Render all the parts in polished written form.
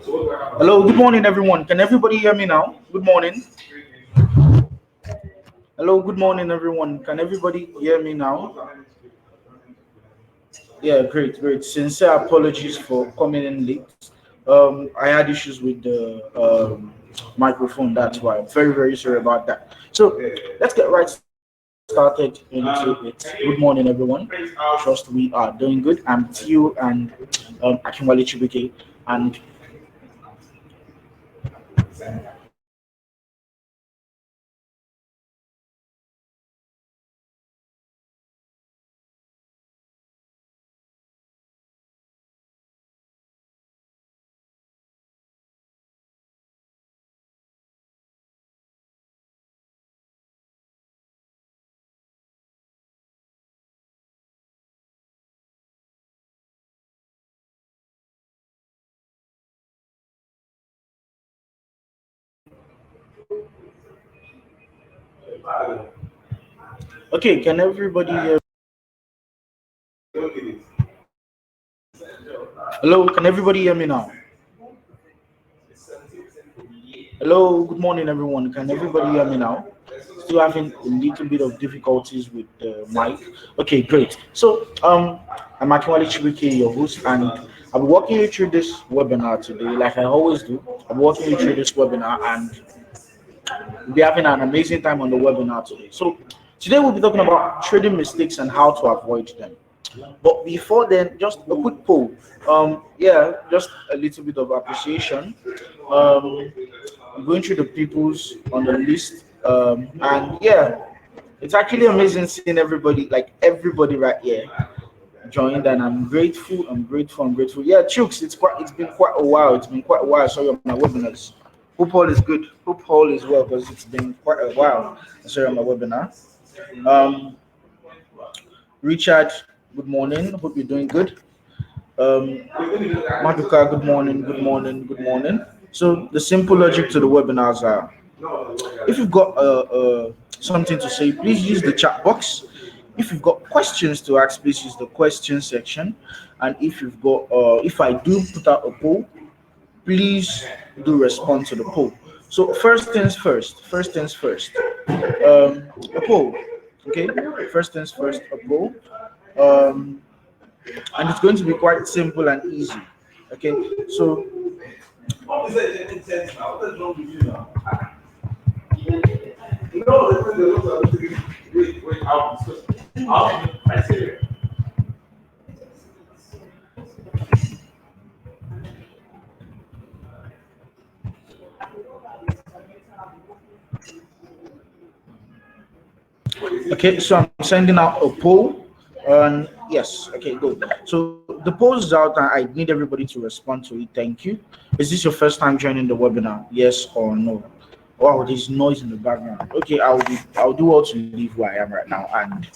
Hello, good morning, everyone. Can everybody hear me now? Good morning. Hello, good morning, everyone. Can everybody hear me now? Yeah, great, great. Sincere apologies for coming in late. I had issues with the microphone. That's why. I'm very, very sorry about that. So let's get right started into it. Good morning, everyone. Trust we are doing good. I'm Theo and Akinwale Chibike, and okay, can everybody hear? Hello, can everybody hear me now? Hello, good morning, everyone. Can everybody hear me now? Still having a little bit of difficulties with the mic. Okay, great. So, I'm Akinwale Chibike, your host, and I'll be walking you through this webinar today, like I always do. I'm walking you through this webinar, and we'll be having an amazing time on the webinar today. So, today we'll be talking about trading mistakes and how to avoid them. But before then, just a quick poll. Yeah, just a little bit of appreciation. Um, going through the peoples on the list, and yeah, it's actually amazing seeing everybody, like everybody right here, joined, and I'm grateful. I'm grateful. I'm grateful. Yeah, Chooks, it's been quite a while. It's been quite a while. Sorry, on my webinars. Hope all is good. Hope all is well because it's been quite a while. Sorry, on my webinar. Um, Richard, good morning. Hope you're doing good. Maduka, good morning, good morning, good morning. So the simple logic to the webinars are: if you've got something to say, please use the chat box. If you've got questions to ask, please use the question section. And if I do put out a poll, please do respond to the poll. So first things first. First things first. A poll. Okay. First things first. A poll. Um, and it's going to be quite simple and easy. Okay. So okay, so I'm sending out a poll. And yes, okay, good. So the poll is out, and I need everybody to respond to it. Thank you. Is this your first time joining the webinar? Yes or no? Wow, there's noise in the background. Okay, I'll do all to leave where I am right now and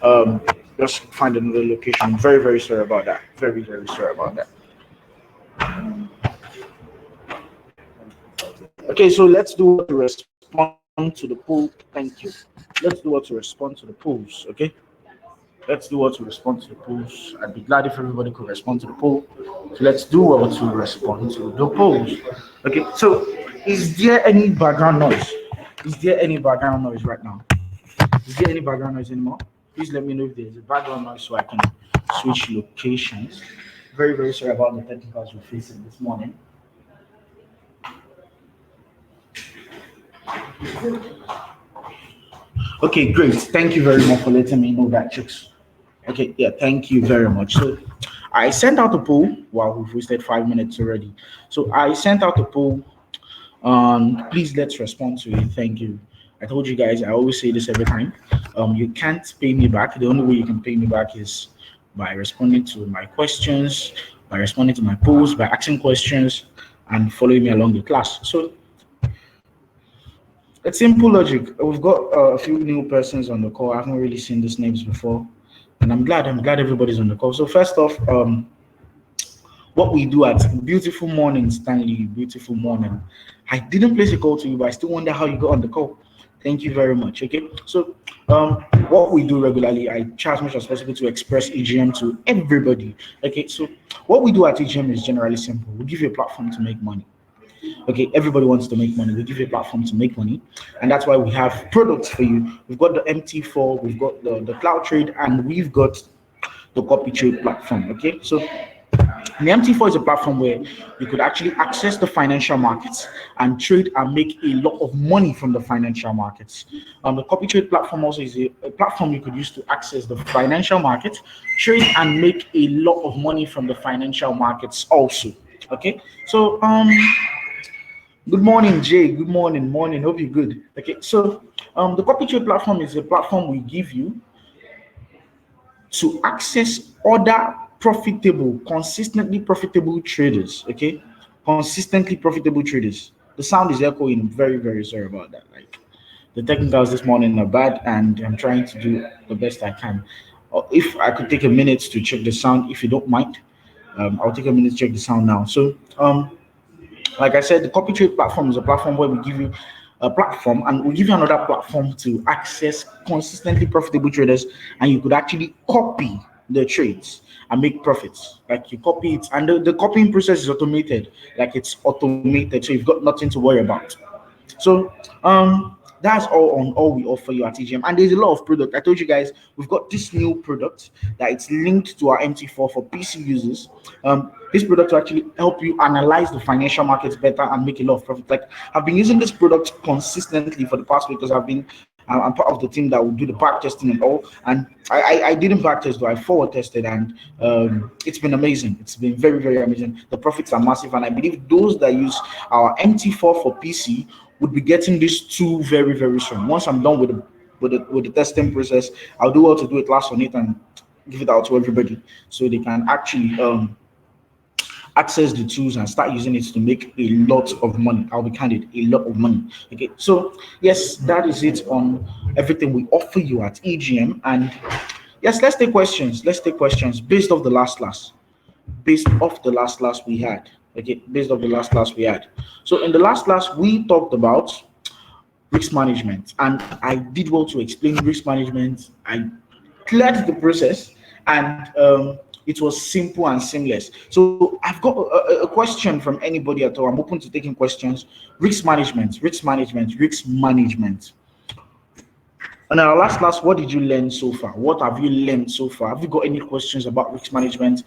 um just find another location. I'm very, very sorry about that. Very, very sorry about that. Okay, so let's do what to respond to the poll. Thank you. Let's do what to respond to the polls. Okay. Let's do what to respond to the polls. I'd be glad if everybody could respond to the poll. So let's do what to respond to the polls. Okay, so is there any background noise? Is there any background noise right now? Is there any background noise anymore? Please let me know if there's a background noise so I can switch locations. Very, very sorry about the technicals we're facing this morning. Okay, great. Thank you very much for letting me know that, chicks. Okay, yeah, thank you very much. So I sent out a poll. Wow, we've wasted 5 minutes already. So I sent out a poll. Please let's respond to it. Thank you. I told you guys, I always say this every time. You can't pay me back. The only way you can pay me back is by responding to my questions, by responding to my polls, by asking questions, and following me along the class. So it's simple logic. We've got a few new persons on the call. I haven't really seen these names before, and I'm glad. I'm glad everybody's on the call. So first off, what we do at beautiful morning, Stanley. Beautiful morning. I didn't place a call to you, but I still wonder how you got on the call. Thank you very much. Okay, so what we do regularly, I try as much as possible to express EGM to everybody. Okay, so what we do at EGM is generally simple. We give you a platform to make money. Okay, everybody wants to make money. We give you a platform to make money, and that's why we have products for you. We've got the MT4, we've got the cloud trade, and we've got the copy trade platform. Okay, so the MT4 is a platform where you could actually access the financial markets and trade and make a lot of money from the financial markets. The copy trade platform also is a platform you could use to access the financial market, trade and make a lot of money from the financial markets also. Okay, so good morning, Jay. Good morning, morning. Hope you're good. Okay, so the copy trade platform is a platform we give you to access other profitable, consistently profitable traders. Okay, consistently profitable traders. The sound is echoing. Very, very sorry about that. Like the technicals this morning are bad, and I'm trying to do the best I can. If I could take a minute to check the sound, if you don't mind, I'll take a minute to check the sound now. So, like I said, the copy trade platform is a platform where we give you a platform and we give you another platform to access consistently profitable traders, and you could actually copy the trades and make profits. Like you copy it, and the copying process is automated. Like it's automated, so you've got nothing to worry about. So that's all we offer you at TGM. And there's a lot of product. I told you guys we've got this new product that it's linked to our MT4 for PC users. This product will actually help you analyze the financial markets better and make a lot of profit. Like I've been using this product consistently for the past week because I'm part of the team that will do the back testing and all. And I didn't back test, though I forward tested, and it's been amazing. It's been very, very amazing. The profits are massive, and I believe those that use our MT4 for PC would be getting this too very, very soon. Once I'm done with the testing process, I'll do well to do it last on it and give it out to everybody so they can actually access the tools and start using it to make a lot of money. I'll be candid, a lot of money. Okay, so yes, that is it on everything we offer you at EGM. And yes, let's take questions. Let's take questions based off the last class. Based off the last class we had. Okay, based off the last class we had. So in the last class, we talked about risk management, and I did well to explain risk management. I cleared the process, and it was simple and seamless. So I've got a question from anybody at all. I'm open to taking questions. Risk management, risk management, risk management. And our last class, what did you learn so far? What have you learned so far? Have you got any questions about risk management?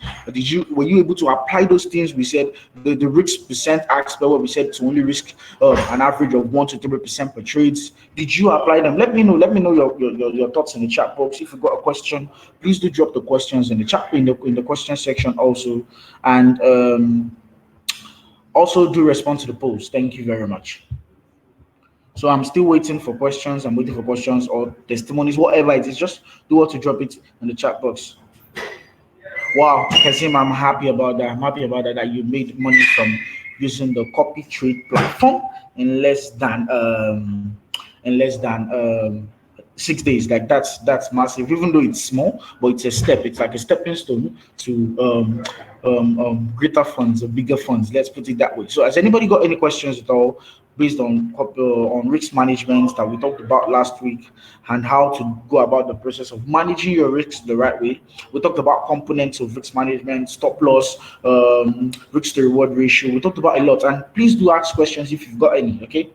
Were you able to apply those things we said? The risk percent aspect where we said to only risk an average of 1 to 3% per trades. Did you apply them? Let me know. Let me know your thoughts in the chat box. If you've got a question, please do drop the questions in the chat in the question section also, and also do respond to the post. Thank you very much. So I'm still waiting for questions. I'm waiting for questions or testimonies, whatever it is. Just do what to drop it in the chat box. Wow, Kasim, I'm happy about that. I'm happy about that. That you made money from using the copy trade platform in less than 6 days. Like that's massive. Even though it's small, but it's a step. It's like a stepping stone to greater funds or bigger funds. Let's put it that way. So, has anybody got any questions at all based on risk management that we talked about last week and how to go about the process of managing your risks the right way? We talked about components of risk management, stop loss, risk to reward ratio. We talked about a lot, and please do ask questions if you've got any. Okay.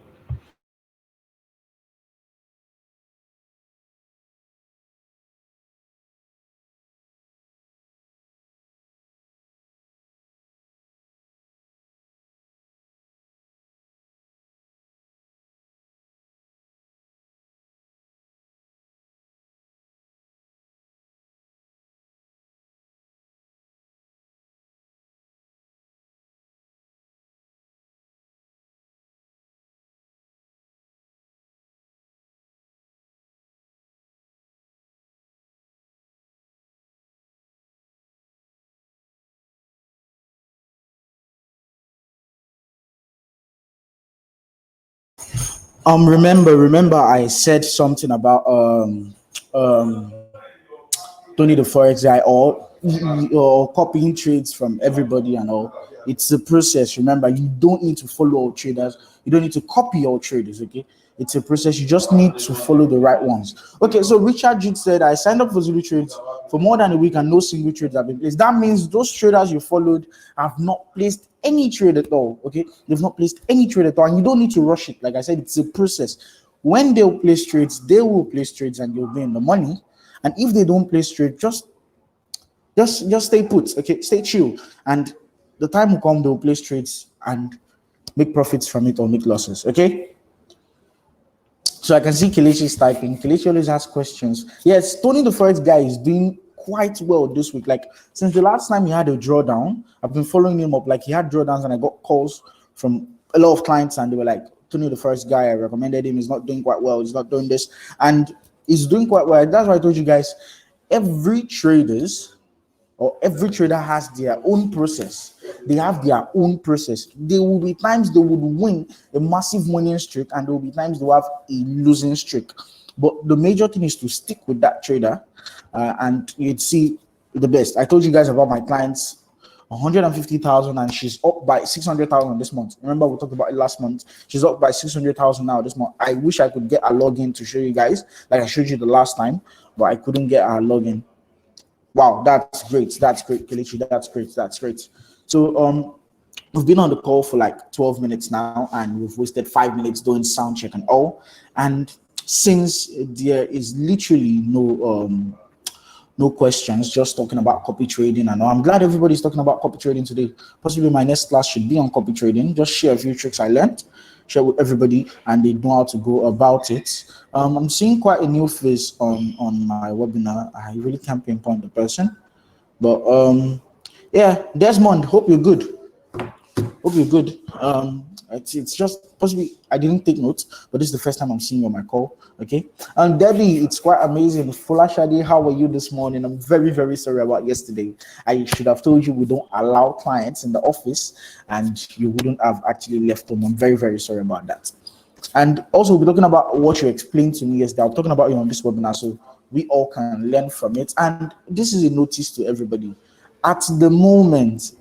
Remember, I said something about um, Tony the Forex guy or copying trades from everybody and all. It's a process. Remember, you don't need to follow all traders. You don't need to copy all traders. Okay, It's a process. You just need to follow the right ones. Okay, so Richard Jude said, I signed up for Zulu Trades for more than a week and no single trades have been placed. That means those traders you followed have not placed any trade at all. Okay, they've not placed any trade at all, and you don't need to rush it. Like I said, it's a process. When they'll place trades, they will place trades and you'll be in the money. And if they don't place trade, just stay put. Okay, stay chill, and the time will come they'll place trades and make profits from it or make losses. Okay. So I can see Kelechi's typing. Kelechi always asks questions. Yes, Tony the Forex guy is doing quite well this week. Like since the last time he had a drawdown, I've been following him up. Like he had drawdowns and I got calls from a lot of clients and they were like, Tony the Forex guy, I recommended him. He's not doing quite well. He's not doing this. And he's doing quite well. That's why I told you guys, every trader has their own process. They have their own process. There will be times they would win a massive winning streak, and there will be times they will have a losing streak. But the major thing is to stick with that trader, and you'd see the best. I told you guys about my clients, 150,000, and she's up by 600,000 this month. Remember, we talked about it last month. She's up by 600,000 now this month. I wish I could get a login to show you guys, like I showed you the last time, but I couldn't get a login. Wow, that's great. That's great, Kelechi. That's great. That's great. So we've been on the call for like 12 minutes now, and we've wasted 5 minutes doing sound check and all. And since there is literally no questions, just talking about copy trading and all, I'm glad everybody's talking about copy trading today. Possibly my next class should be on copy trading. Just share a few tricks I learned, share with everybody, and they know how to go about it. I'm seeing quite a new face on my webinar. I really can't pinpoint the person, but yeah, Desmond, hope you're good. Hope you're good. It's just possibly I didn't take notes, but this is the first time I'm seeing you on my call. Okay. And Debbie, it's quite amazing. Fula Shadi, how are you this morning? I'm very, very sorry about yesterday. I should have told you we don't allow clients in the office, and you wouldn't have actually left them. I'm very, very sorry about that. And also, we're talking about what you explained to me yesterday. I'm talking about you on this webinar, so we all can learn from it. And this is a notice to everybody. At the moment,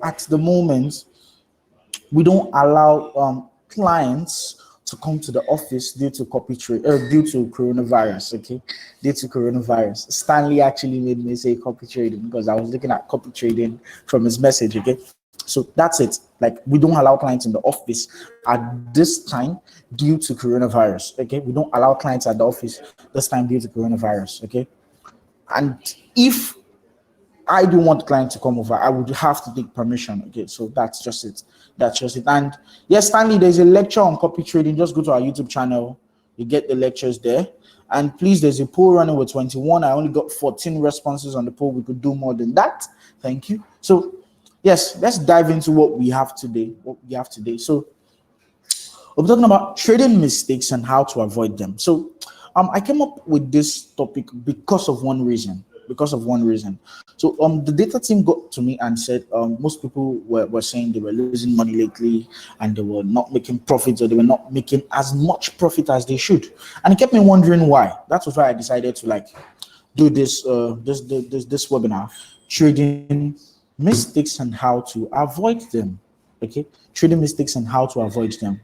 we don't allow clients to come to the office due to due to coronavirus. Okay, due to coronavirus. Stanley actually made me say copy trading because I was looking at copy trading from his message. Okay, so that's it. Like, we don't allow clients in the office at this time due to coronavirus. Okay, we don't allow clients at the office this time due to coronavirus. Okay, and if I don't want clients to come over, I would have to take permission. Okay, so that's just it. That's just it. And yes, Stanley, there's a lecture on copy trading. Just go to our YouTube channel. You get the lectures there. And please, there's a poll running with 21. I only got 14 responses on the poll. We could do more than that. Thank you. So yes, let's dive into what we have today. So we're talking about trading mistakes and how to avoid them. So I came up with this topic because of one reason. So the data team got to me and said most people were saying they were losing money lately and they were not making profits, or they were not making as much profit as they should. And it kept me wondering why. That was why I decided to do this webinar, trading mistakes and how to avoid them. Okay, trading mistakes and how to avoid them.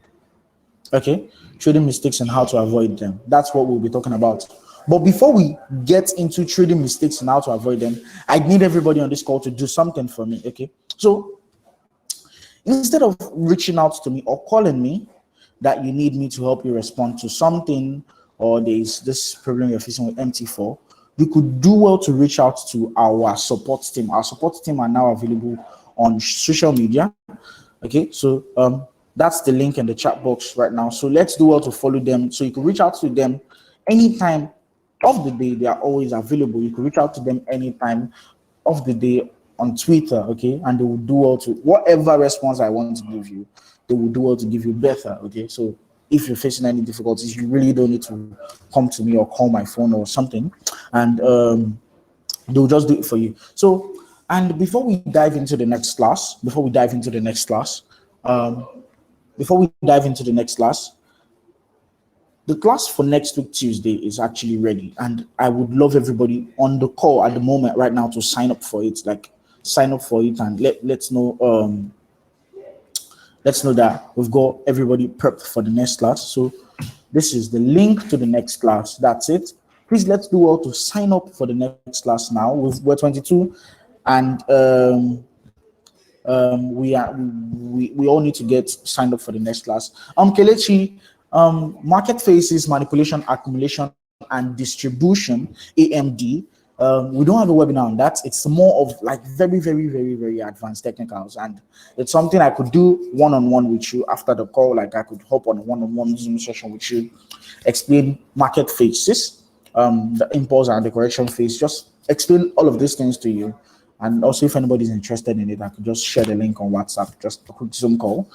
Okay, trading mistakes and how to avoid them. That's what we'll be talking about. But before we get into trading mistakes and how to avoid them, I need everybody on this call to do something for me. Okay, so instead of reaching out to me or calling me that you need me to help you respond to something, or there's this problem you're facing with MT4, you could do well to reach out to our support team. Our support team are now available on social media. Okay, so that's the link in the chat box right now. So let's do well to follow them. So you can reach out to them anytime of the day. They are always available. You can reach out to them anytime of the day on Twitter, okay? And they will do well to whatever response I want to give you. They will do well to give you better, okay? So if you're facing any difficulties, you really don't need to come to me or call my phone or something, and they'll just do it for you. So, and before we dive into the next class, the class for next week Tuesday is actually ready, and I would love everybody on the call at the moment right now to sign up for it. Like, sign up for it and let's know that we've got everybody prepped for the next class. So This is the link to the next class. That's it. Please let's do all to sign up for the next class now. We're 22, and we all need to get signed up for the next class. Kelechi, market phases, manipulation, accumulation, and distribution, AMD. We don't have a webinar on that. It's more of like very, very, very, very advanced technicals, and it's something I could do one-on-one with you after the call. Like I could hop on a one-on-one Zoom session with you, explain market phases, the impulse and the correction phase, just explain all of these things to you. And also, if anybody's interested in it, I could just share the link on WhatsApp, just a quick Zoom call.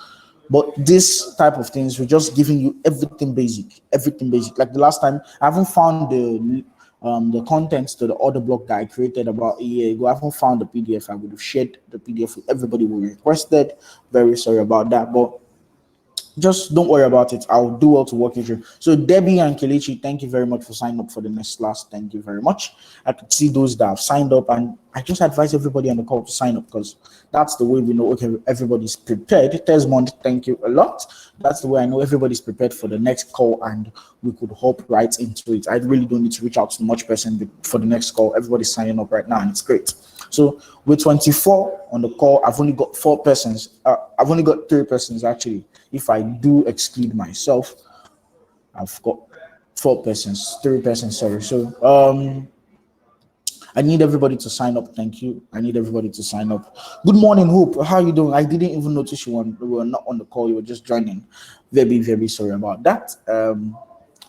But this type of things, we're just giving you everything basic, everything basic. Like the last time, I haven't found the contents to the order block that I created about a year ago. I haven't found the PDF. I would have shared the PDF with everybody who requested. Very sorry about that, but just don't worry about it. I'll do all to walk you through. So Debbie and Kelechi, thank you very much for signing up for the next class. Thank you very much. I could see those that have signed up, and I just advise everybody on the call to sign up because that's the way we know, okay, everybody's prepared. Desmond, thank you a lot. That's the way I know everybody's prepared for the next call, and we could hop right into it. I really don't need to reach out to much person for the next call. Everybody's signing up right now, and it's great. So with 24 on the call, I've only got 4 persons. I've only got 3 persons actually. If I do exclude myself, I've got 4 persons, 3 persons, sorry. So I need everybody to sign up. Thank you. I need everybody to sign up. Good morning, Hope. How are you doing? I didn't even notice you were not on the call. You were just joining. Very, very sorry about that.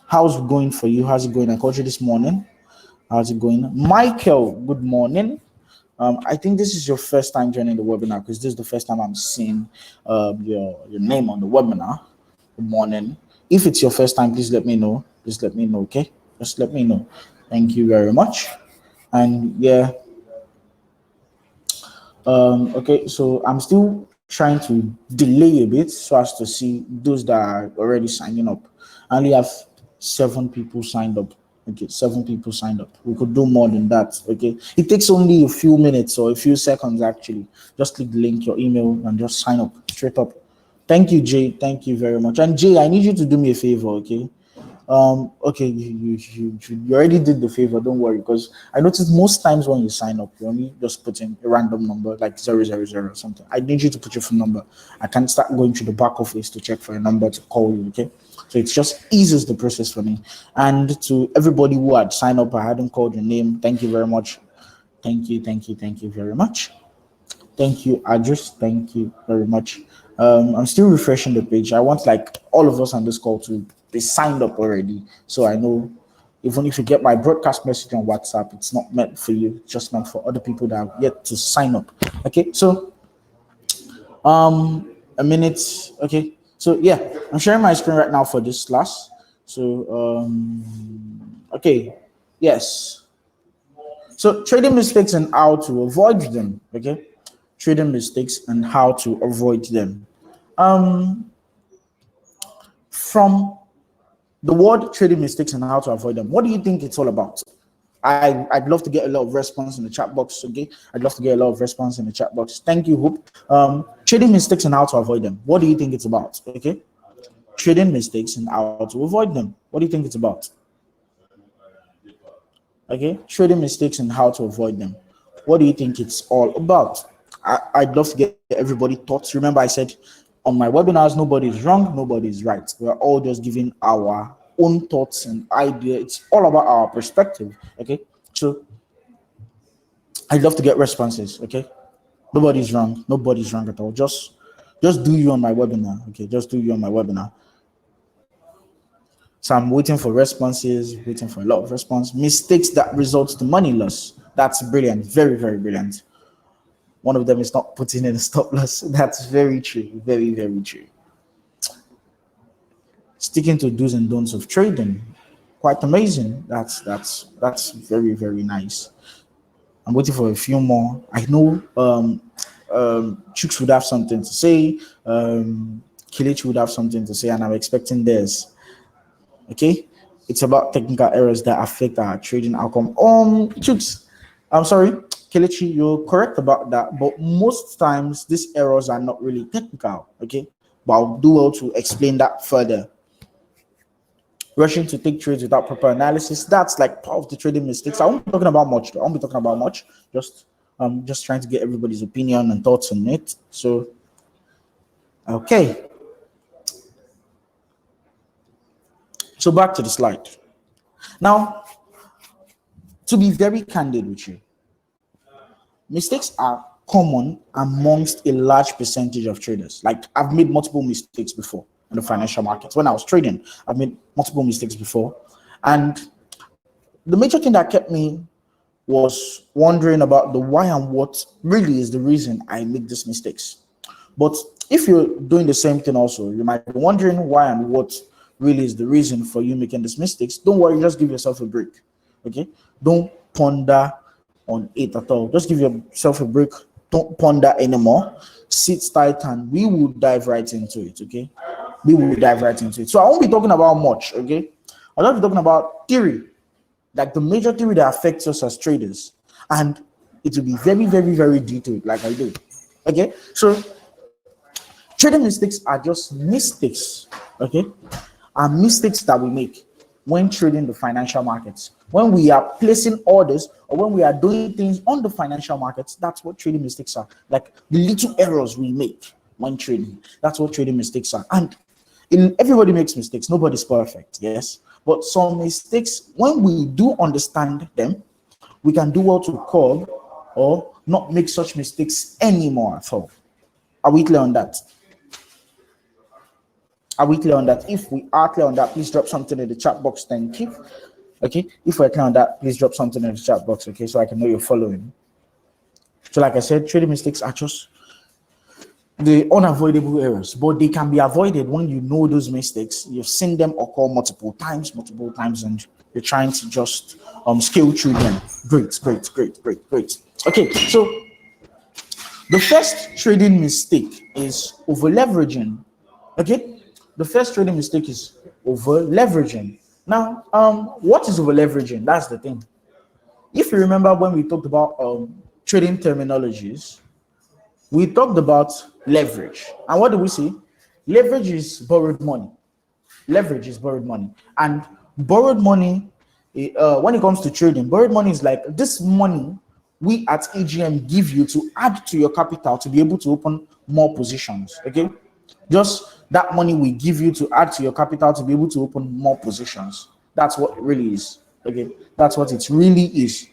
How's it going for you? How's it going? I called you this morning. How's it going? Michael, good morning. I think this is your first time joining the webinar because this is the first time I'm seeing your name on the webinar. Good morning. If it's your first time, please let me know. Please let me know, okay? Just let me know. Thank you very much. And yeah, okay, so I'm still trying to delay a bit so as to see those that are already signing up. I only have 7 people signed up. Okay, 7 people signed up. We could do more than that. Okay, it takes only a few minutes or a few seconds actually. Just click the link, your email, and just sign up straight up. Thank you, Jay. Thank you very much. And Jay, I need you to do me a favor, okay? Okay, you already did the favor, don't worry, because I noticed most times when you sign up, you only just put in a random number like 000 or something. I need you to put your phone number. I can't start going to the back office to check for a number to call you, okay? So it just eases the process for me. And to everybody who had signed up, I hadn't called your name, thank you very much. Thank you very much. Thank you, Adris. Thank you very much. I'm still refreshing the page. I want like all of us on this call to be signed up already, so I know even if you get my broadcast message on WhatsApp, it's not meant for you. It's just meant for other people that have yet to sign up. Okay, so a minute. Okay, so yeah, I'm sharing my screen right now for this class. So okay, yes. So trading mistakes and how to avoid them. Okay, trading mistakes and how to avoid them. From the word trading mistakes and how to avoid them, what do you think it's all about? I'd love to get a lot of response in the chat box. Okay, I'd love to get a lot of response in the chat box. Thank you, Hope. Trading mistakes and how to avoid them. What do you think it's about? Okay, trading mistakes and how to avoid them. What do you think it's about? Okay, trading mistakes and how to avoid them. What do you think it's all about? I'd love to get everybody thoughts. Remember, I said on my webinars, nobody is wrong, nobody is right. We're all just giving our own thoughts and ideas. It's all about our perspective. Okay, so I'd love to get responses. Okay, nobody's wrong, nobody's wrong at all. Just do you on my webinar. Okay, just do you on my webinar. So I'm waiting for responses, waiting for a lot of response. Mistakes that results to money loss. That's brilliant, very, very brilliant. One of them is not putting in a stop loss. That's very true, very, very true. Sticking to do's and don'ts of trading, quite amazing. That's very, very nice. I'm waiting for a few more. I know Chooks would have something to say. Kelechi would have something to say, and I'm expecting theirs. Okay, it's about technical errors that affect our trading outcome. Chooks, I'm sorry, Kelechi, you're correct about that, but most times these errors are not really technical. Okay, but I'll do well to explain that further. rushing to take trades without proper analysis. That's like part of the trading mistakes. I won't be talking about much. I won't be talking about much. Just trying to get everybody's opinion and thoughts on it. So, okay. So back to the slide. Now, to be very candid with you, mistakes are common amongst a large percentage of traders. Like, I've made multiple mistakes before in the financial markets. When I was trading, I've made multiple mistakes before. And the major thing that kept me was wondering about the why and what really is the reason I make these mistakes. But if you're doing the same thing also, you might be wondering why and what really is the reason for you making these mistakes. Don't worry, just give yourself a break. Okay? Don't ponder on it at all. Just give yourself a break. Don't ponder anymore. Sit tight and we will dive right into it. Okay? We will dive right into it. So I won't be talking about much. Okay? I'll just be talking about theory, like the major theory that affects us as traders, and it will be very, very, very detailed, like I do. Okay, so trading mistakes are just mistakes, okay, are mistakes that we make when trading the financial markets. When we are placing orders or when we are doing things on the financial markets, that's what trading mistakes are. Like the little errors we make when trading, that's what trading mistakes are. And everybody makes mistakes, nobody's perfect, yes, but some mistakes, when we do understand them, we can do well to curb or not make such mistakes anymore at all. Are we clear on that? Are we clear on that? If we are clear on that, please drop something in the chat box. Thank you. Okay, if we're clear on that, please drop something in the chat box, okay, so I can know you're following. So like I said, trading mistakes are just the unavoidable errors, but they can be avoided when you know those mistakes. You've seen them occur multiple times, and you're trying to just scale through them. Great. Okay, so the first trading mistake is over leveraging. Okay, the first trading mistake is over leveraging. Now, what is over leveraging? That's the thing. If you remember when we talked about trading terminologies, we talked about leverage. And what do we see? Leverage is borrowed money. Leverage is borrowed money. And borrowed money, when it comes to trading, borrowed money is like this money we at AGM give you to add to your capital to be able to open more positions. Okay? Just that money we give you to add to your capital to be able to open more positions. That's what it really is. Okay? That's what it really is.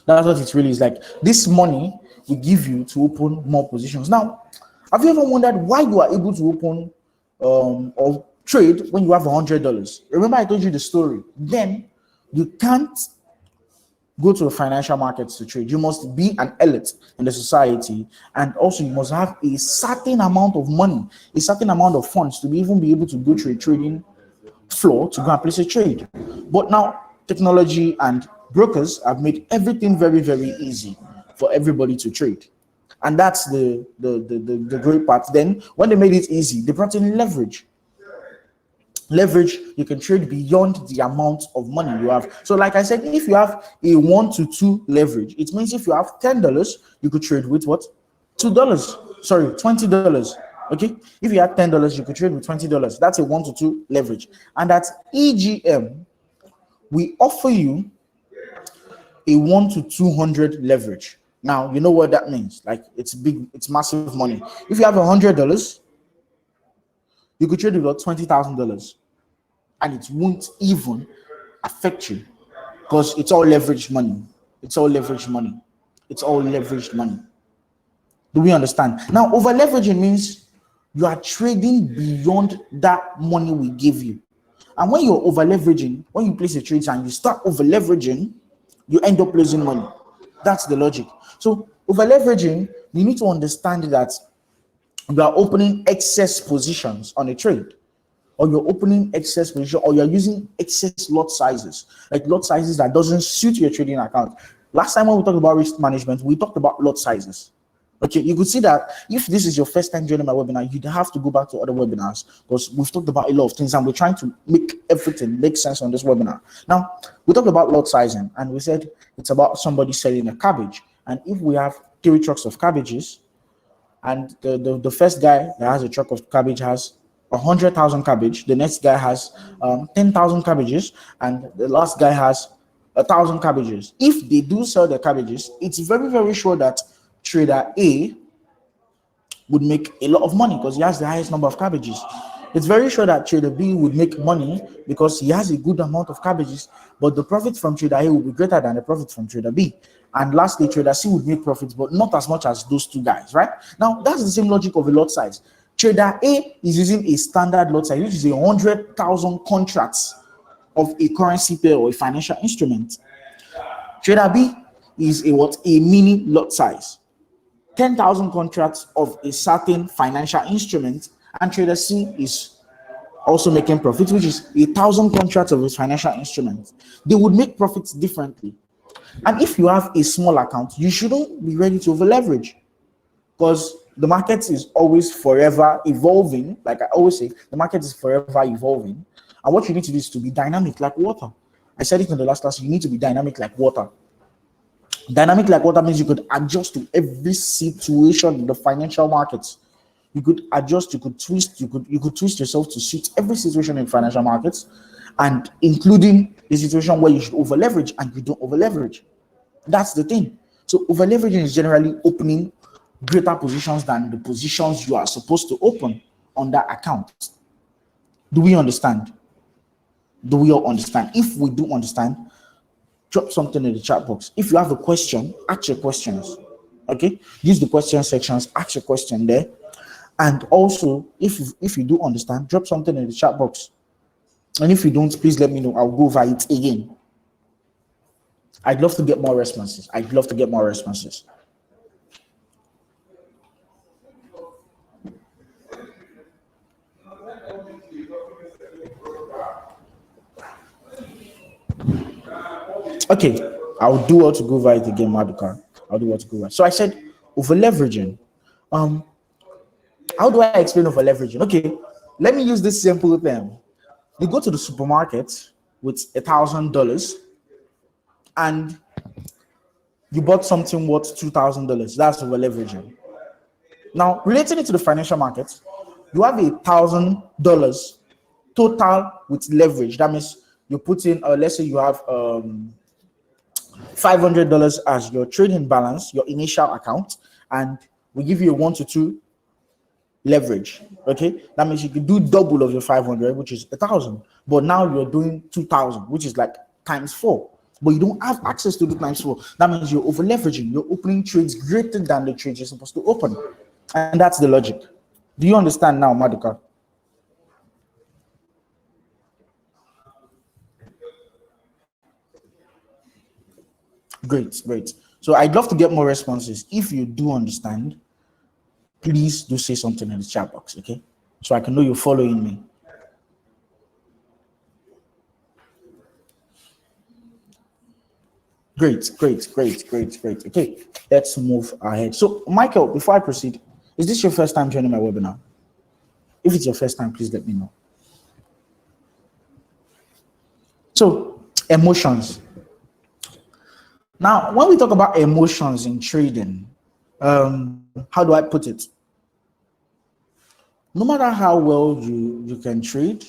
That's what it really is. Like this money we give you to open more positions. Now, have you ever wondered why you are able to open or trade when you have $100? Remember I told you the story. Then you can't go to the financial markets to trade. You must be an elite in the society, and also you must have a certain amount of money, a certain amount of funds to even be able to go to a trading floor to go and place a trade. But now technology and brokers have made everything very, very easy for everybody to trade, and that's the great part. Then when they made it easy, they brought in leverage. You can trade beyond the amount of money you have. So like I said, if you have a 1 to 2 leverage, it means if you have $10, you could trade with what? $20. Okay, if you have $10, you could trade with $20. That's a 1 to 2 leverage. And at EGM, we offer you a 1 to 200 leverage. Now, you know what that means. Like, it's big, it's massive money. If you have $100, you could trade about $20,000, and it won't even affect you because it's all leveraged money. It's all leveraged money. It's all leveraged money. Do we understand? Now, over leveraging means you are trading beyond that money we give you. And when you're over leveraging, when you place a trade and you start over leveraging, you end up losing money. That's the logic. So over leveraging, you need to understand that you are opening excess positions on a trade, or you're opening excess position, or you're using excess lot sizes, like lot sizes that doesn't suit your trading account. Last time when we talked about risk management, we talked about lot sizes. Okay, you could see that if this is your first time joining my webinar, you'd have to go back to other webinars because we've talked about a lot of things and we're trying to make everything make sense on this webinar. Now, we talked about lot sizing and we said it's about somebody selling a cabbage. And if we have 3 trucks of cabbages and the first guy that has a truck of cabbage has 100,000 cabbage, the next guy has 10,000 cabbages, and the last guy has 1,000 cabbages. If they do sell the cabbages, it's very, very sure that trader A would make a lot of money because he has the highest number of cabbages. It's very sure that trader B would make money because he has a good amount of cabbages, but the profit from trader A will be greater than the profit from trader B. And lastly, trader C would make profits, but not as much as those two guys, right? Now, that's the same logic of a lot size. Trader A is using a standard lot size, which is 100,000 contracts of a currency pair or a financial instrument. Trader B is a mini lot size, 10,000 contracts of a certain financial instrument, and trader C is also making profits, which is 1,000 contracts of his financial instrument. They would make profits differently. And if you have a small account, you shouldn't be ready to over leverage, because the market is always forever evolving. Like I always say, the market is forever evolving. And what you need to do is to be dynamic like water. I said it in the last class, you need to be dynamic like water. Dynamic like water means you could adjust to every situation in the financial markets. You could adjust, you could twist yourself to suit every situation in financial markets, and including the situation where you should over leverage and you don't over leverage. That's the thing. So over leveraging is generally opening greater positions than the positions you are supposed to open on that account. Do we understand? Do we all understand? If we do understand, drop something in the chat box. If you have a question, ask your questions. Okay, use the question sections, ask your question there. And also, if you do understand, drop something in the chat box. And if you don't, please let me know. I'll go over it again. I'd love to get more responses. Okay, I'll do what to go over it again, Maduka. I'll do what to go over. So I said over leveraging. How do I explain over leveraging? Okay, let me use this simple thing. You go to the supermarket with $1,000 and you bought something worth $2,000. That's over leveraging. Now, relating it to the financial markets, you have $1,000 total with leverage. That means you put in, let's say you have $500 as your trading balance, your initial account, and we give you a 1 to 2 leverage. Okay, that means you can do double of your 500, which is 1,000, but now you're doing 2,000, which is like times 4, but you don't have access to do times 4. That means you're over leveraging. You're opening trades greater than the trades you're supposed to open, and that's the logic. Do you understand now, Maduka? Great. So I'd love to get more responses. If you do understand, please do say something in the chat box, okay? So I can know you're following me. Great. Okay, let's move ahead. So Michael, before I proceed, is this your first time joining my webinar? If it's your first time, please let me know. So emotions. Now, when we talk about emotions in trading, how do I put it? No matter how well you can trade.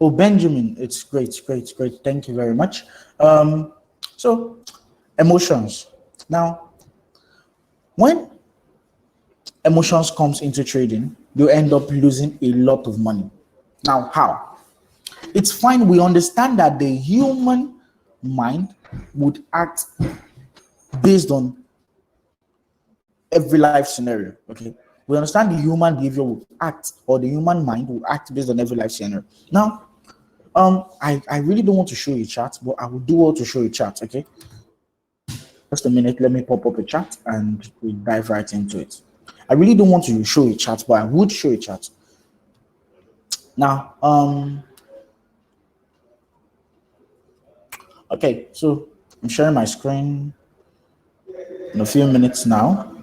Oh, Benjamin, it's great. Thank you very much. So emotions. Now, when emotions comes into trading, you end up losing a lot of money. Now, how? It's fine. We understand that the human mind would act based on every life scenario. Okay, we understand the human behavior will act, or the human mind will act based on every life scenario. Now, I really don't want to show you a chart, but I will do all to show you a chart. Okay, just a minute. Let me pop up a chart and we dive right into it. I really don't want to show you a chart, but I would show you a chart. Now, okay, so I'm sharing my screen in a few minutes now.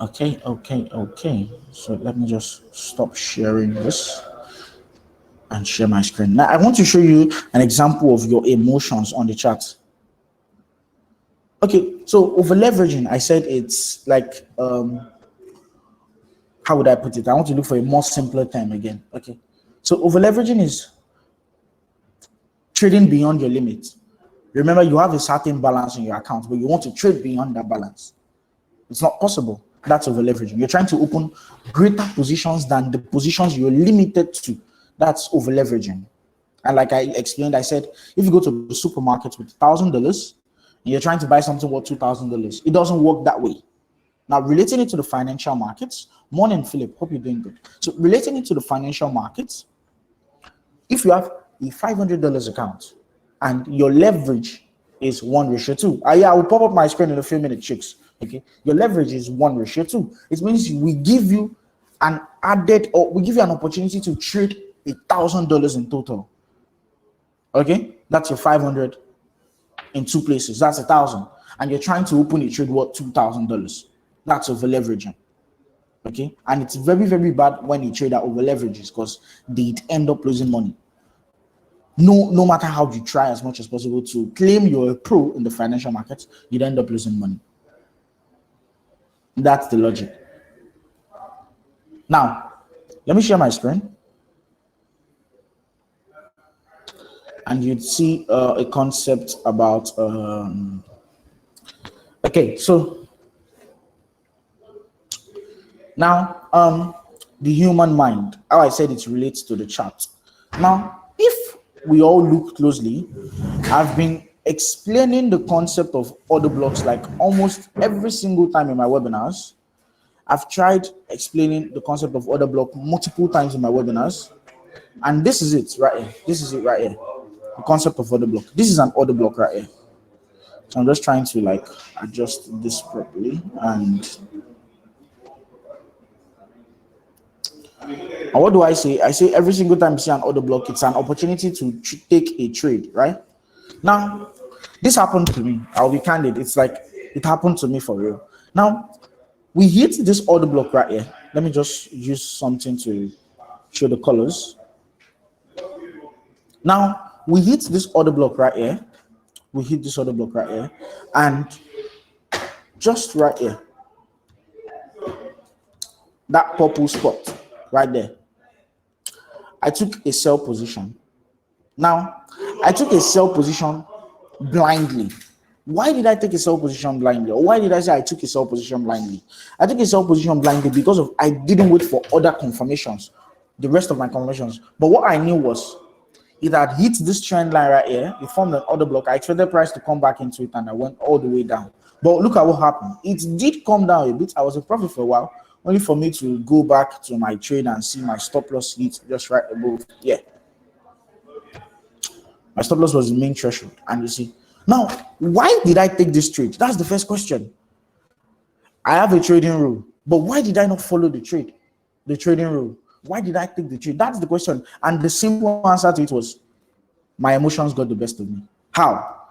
Okay. So let me just stop sharing this and share my screen. Now I want to show you an example of your emotions on the chart. Okay, so over leveraging, I said it's like how would I put it? I want to look for a more simpler term again. Okay. So over leveraging is trading beyond your limit. Remember, you have a certain balance in your account, but you want to trade beyond that balance. It's not possible. That's over leveraging. You're trying to open greater positions than the positions you're limited to. That's over leveraging. And like I explained, I said, if you go to the supermarket with $1,000 and you're trying to buy something worth $2,000, it doesn't work that way. Now, relating it to the financial markets, morning, Philip, hope you're doing good. So, relating it to the financial markets, if you have a $500 account and your leverage is 1:2, yeah, I will pop up my screen in a few minutes, chicks. Okay, your leverage is 1:2. It means we give you an added, or we give you an opportunity to trade $1,000 in total. Okay, that's your 500 in two places. That's 1,000, and you're trying to open a trade worth $2,000. That's over leveraging. Okay, and it's very, very bad when a trader over leverages because they end up losing money. No matter how you try as much as possible to claim you're a pro in the financial markets, you'd end up losing money. That's the logic. Now, let me share my screen. And you'd see a concept about, okay, so now, the human mind, how I said it relates to the chart. Now, if we all look closely, I've been explaining the concept of order blocks like almost every single time in my webinars. I've tried explaining the concept of order block multiple times in my webinars. And this is it right here. This is it right here. The concept of order block. This is an order block right here. So I'm just trying to like adjust this properly. And what do I say? I say every single time you see an order block, it's an opportunity to take a trade, right? Now, this happened to me. I'll be candid. It's like it happened to me for real. Now, we hit this order block right here. Let me just use something to show the colors. Now, we hit this order block right here. We hit this order block right here. And just right here, that purple spot right there, I took a sell position. Now, I took a sell position blindly. Why did I take a sell position blindly? Or why did I say I took a sell position blindly? I took a sell position blindly because of I didn't wait for other confirmations, the rest of my confirmations. But what I knew was it had hit this trend line right here. It formed an order block. I expected price to come back into it and I went all the way down. But look at what happened. It did come down a bit. I was in profit for a while, only for me to go back to my trade and see my stop loss hit just right above. Yeah. My stop loss was the main threshold. And you see, now, why did I take this trade? That's the first question. I have a trading rule, but why did I not follow the trading rule? Why did I take the trade? That's the question. And the simple answer to it was my emotions got the best of me. How?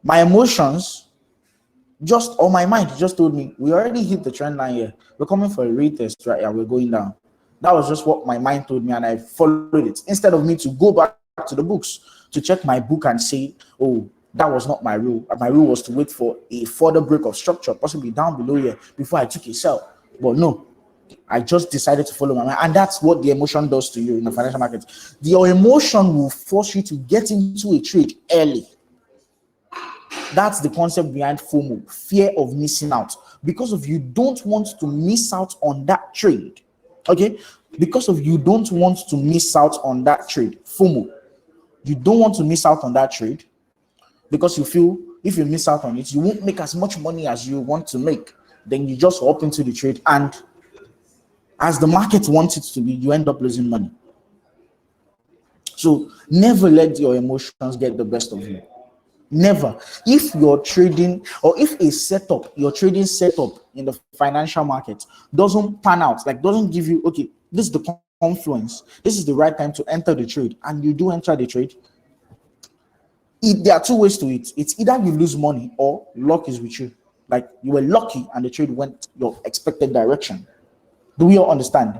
My emotions or my mind just told me, we already hit the trend line here. We're coming for a retest right here. We're going down. That was just what my mind told me, and I followed it. Instead of me to go back to the books to check my book and say, oh, that was not my rule. My rule was to wait for a further break of structure, possibly down below here, before I took a sell. But no, I just decided to follow my mind. And that's what the emotion does to you in the financial market. Your emotion will force you to get into a trade early. That's the concept behind FOMO, fear of missing out. Because of you don't want to miss out on that trade. Okay? Because of you don't want to miss out on that trade. FOMO. You don't want to miss out on that trade because you feel if you miss out on it, you won't make as much money as you want to make. Then you just hop into the trade, and as the market wants it to be, you end up losing money. So never let your emotions get the best of you. Never. If you're trading, or if your trading setup in the financial market doesn't pan out, like doesn't give you, okay, this is the confluence, this is the right time to enter the trade, and you do enter the trade, there are two ways to it. It's either you lose money or luck is with you. Like you were lucky and the trade went your expected direction. Do we all understand?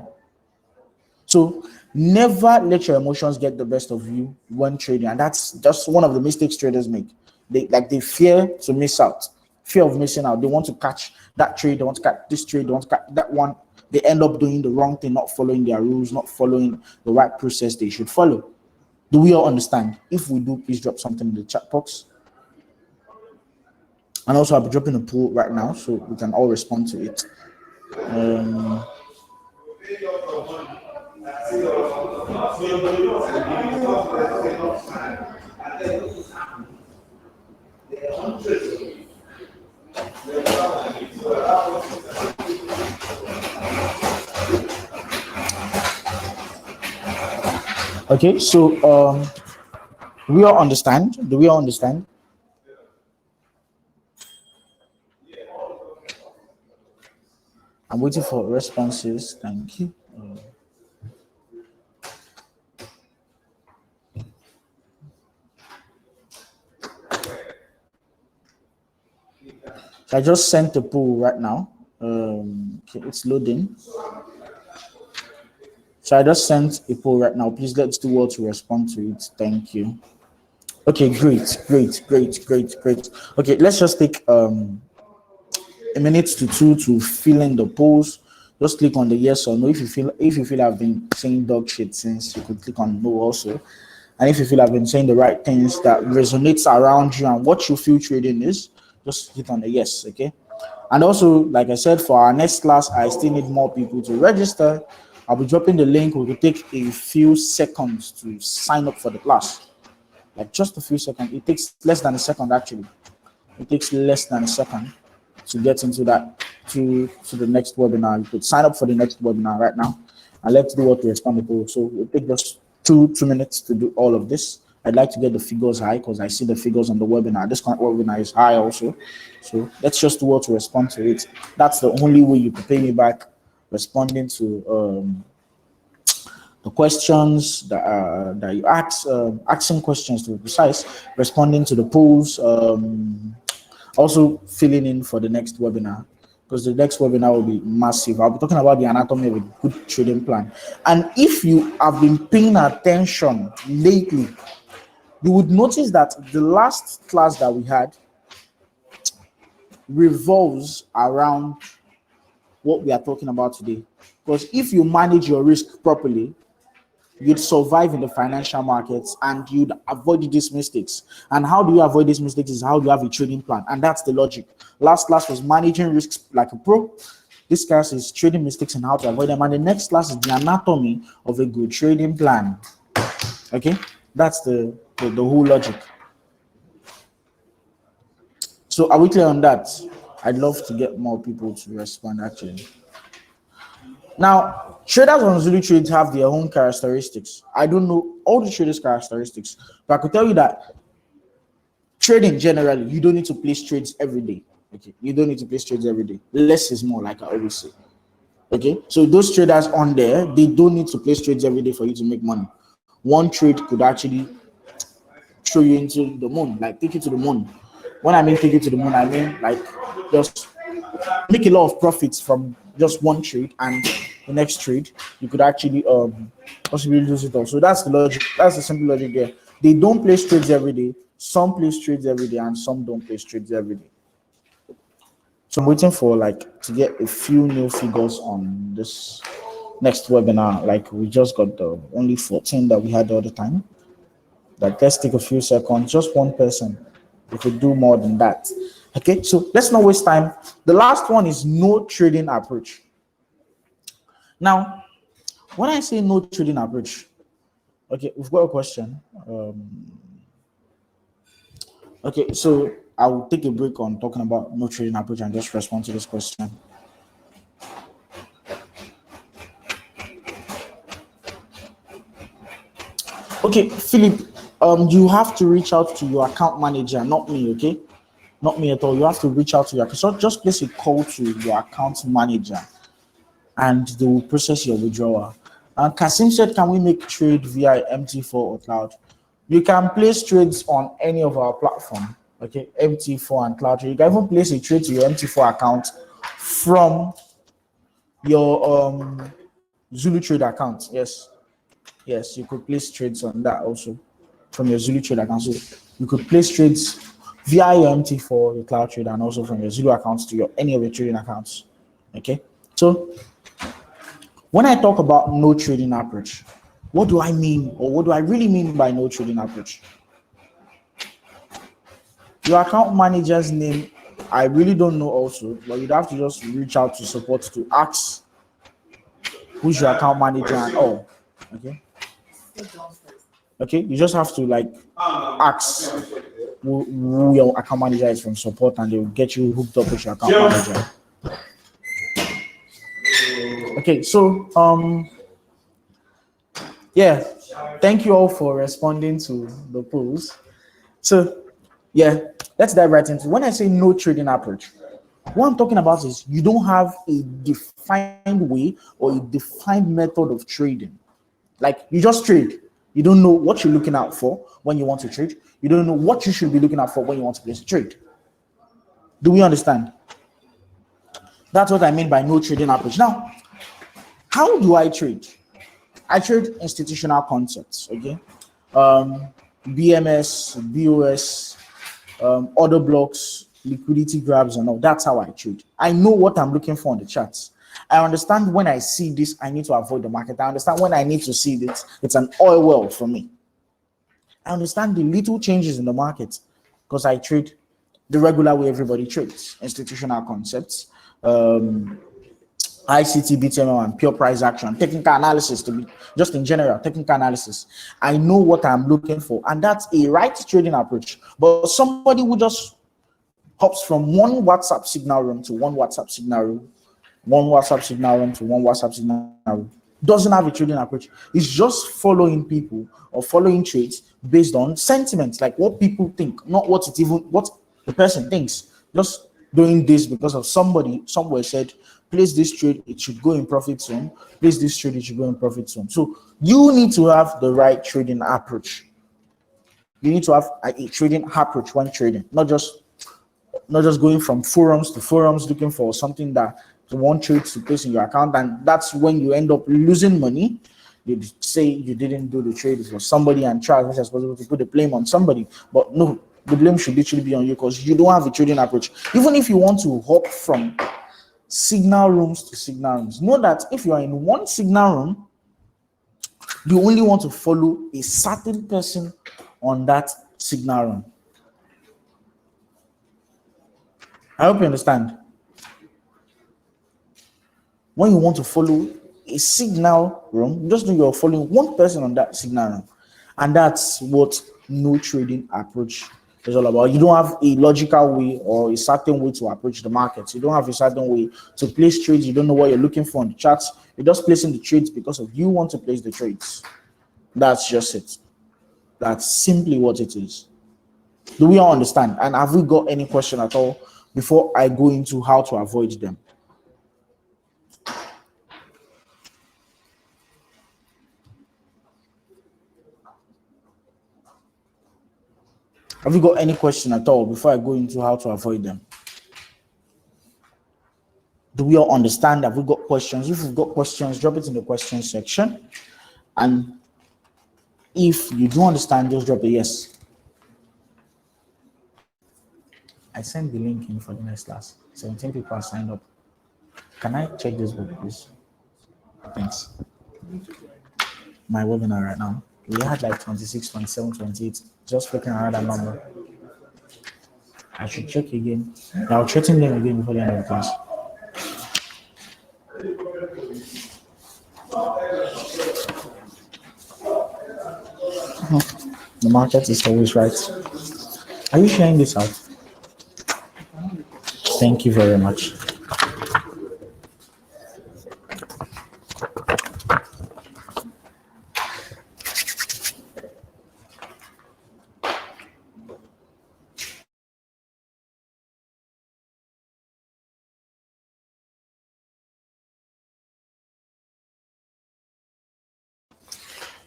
So never let your emotions get the best of you when trading. And that's just one of the mistakes traders make. They fear to miss out. Fear of missing out. They want to catch that trade. They want to catch this trade. They want to catch that one. they end up doing the wrong thing, not following their rules, not following the right process they should follow. Do we all understand? If we do, please drop something in the chat box. And also, I'll be dropping a poll right now so we can all respond to it. Okay, so we all understand? Do we all understand? I'm waiting for responses. Thank you. I just sent the poll right now. Okay, it's loading. So I just sent a poll right now. Please let's do well to respond to it. Thank you. Okay, great. Okay, let's just take a minute to two to fill in the polls. Just click on the yes or no. If you feel I've been saying dog shit since, you could click on no also. And if you feel I've been saying the right things that resonates around you and what you feel trading is, just hit on the yes, okay? And also, like I said, for our next class, I still need more people to register. I'll be dropping the link. We will take a few seconds to sign up for the class. Like just a few seconds. It takes less than a second, actually. It takes less than a second to get into that, to the next webinar. You could sign up for the next webinar right now. And let's do what to respond to people. So it'll take just two minutes to do all of this. I'd like to get the figures high because I see the figures on the webinar. This current webinar is high also. So let's just do what to respond to it. That's the only way you can pay me back, responding to the questions that you ask, asking questions to be precise, responding to the polls, also filling in for the next webinar, because the next webinar will be massive. I'll be talking about the anatomy of a good trading plan. And if you have been paying attention lately, you would notice that the last class that we had revolves around what we are talking about today. Because if you manage your risk properly, you'd survive in the financial markets and you'd avoid these mistakes. And how do you avoid these mistakes is how do you have a trading plan. And that's the logic. Last class was managing risks like a pro. This class is trading mistakes and how to avoid them. And the next class is the anatomy of a good trading plan. Okay, that's the whole logic. So are we clear on that? I'd love to get more people to respond actually. Now, traders on Zulu Trades have their own characteristics. I don't know all the traders' characteristics, but I could tell you that trading generally, you don't need to place trades every day. Okay, you don't need to place trades every day. Less is more, like I always say. Okay, so those traders on there, they don't need to place trades every day for you to make money. One trade could actually throw you into the moon, like take you to the moon. When I mean take you to the moon, I mean like just make a lot of profits from just one trade, and the next trade you could actually possibly lose it all. So that's the logic. That's the simple logic there. They don't place trades every day. Some place trades every day, and some don't place trades every day. So I'm waiting for to get a few new figures on this next webinar. Like we just got the only 14 that we had all the time. Like let's take a few seconds, just one person. We could do more than that. Okay, so let's not waste time. The last one is no trading approach. Now, when I say no trading approach, okay, we've got a question. Okay, so I will take a break on talking about no trading approach and just respond to this question. Okay, Philip, you have to reach out to your account manager, not me, okay? Not me at all. You have to reach out to your, so just place a call to your account manager and they will process your withdrawal. And Kasim said, can we make trade via MT4 or cloud? You can place trades on any of our platform, okay? MT4 and cloud. You can even place a trade to your MT4 account from your Zulu Trade account. Yes, you could place trades on that also from your Zulu Trade account. So you could place trades via your MT4, your cloud trade, and also from your Zulu accounts to your any of your trading accounts. Okay, so When I talk about no trading approach, what do I mean, or what do I really mean by no trading approach? Your account manager's name, I really don't know also, but you'd have to just reach out to support to ask who's your account manager and all. Okay. Okay, you just have to like ask who your account manager is from support, and they'll get you hooked up with your account manager. Okay, so yeah, thank you all for responding to the polls. So yeah, let's dive right into. When I say no trading approach, what I'm talking about is you don't have a defined way or a defined method of trading. Like you just trade. You don't know what you're looking out for when you want to trade. You don't know what you should be looking out for when you want to place a trade. Do we understand? That's what I mean by no trading approach. Now, how do I trade? I trade institutional concepts, okay? BMS, BOS, order blocks, liquidity grabs, and all. That's how I trade. I know what I'm looking for on the charts. I understand when I see this, I need to avoid the market. I understand when I need to see this, it's an oil well for me. I understand the little changes in the market because I trade the regular way everybody trades, institutional concepts, ICT, BTML, and pure price action, technical analysis, to be just in general, technical analysis. I know what I'm looking for, and that's a right trading approach. But somebody who just hops from one WhatsApp signal room to one WhatsApp signal room, one WhatsApp signal room to one WhatsApp signal room, doesn't have a trading approach. It's just following people or following trades based on sentiment, like what people think, not what the person thinks. Just doing this because of somebody somewhere said, place this trade, it should go in profit soon. Place this trade, it should go in profit soon. So you need to have the right trading approach. You need to have a trading approach when trading, not just going from forums to forums looking for something that you want trades to place in your account, and that's when you end up losing money. You say you didn't do the trade, it was somebody, and try as much as possible to put the blame on somebody, but no, the blame should literally be on you because you don't have a trading approach. Even if you want to hop from signal rooms to signal rooms, know that if you are in one signal room, you only want to follow a certain person on that signal room. I hope you understand. When you want to follow a signal room, just know you're following one person on that signal room. And that's what no trading approach is all about. You don't have a logical way or a certain way to approach the market. You don't have a certain way to place trades. You don't know what you're looking for on the charts. You're just placing the trades because of you want to place the trades. That's just it. That's simply what it is. Do we all understand? And have we got any question at all before I go into how to avoid them? Have you got any question at all before I go into how to avoid them? Do we all understand? Have we got questions? If you've got questions, drop it in the question section. And if you do understand, just drop a yes. I sent the link in for the next class. 17 people are signed up. Can I check this book, please? Thanks. My webinar right now. We had like 26, 27, 28. Just looking around that number. I should check again. I'll threaten them again before the end of the class. The market is always right. Are you sharing this out? Thank you very much.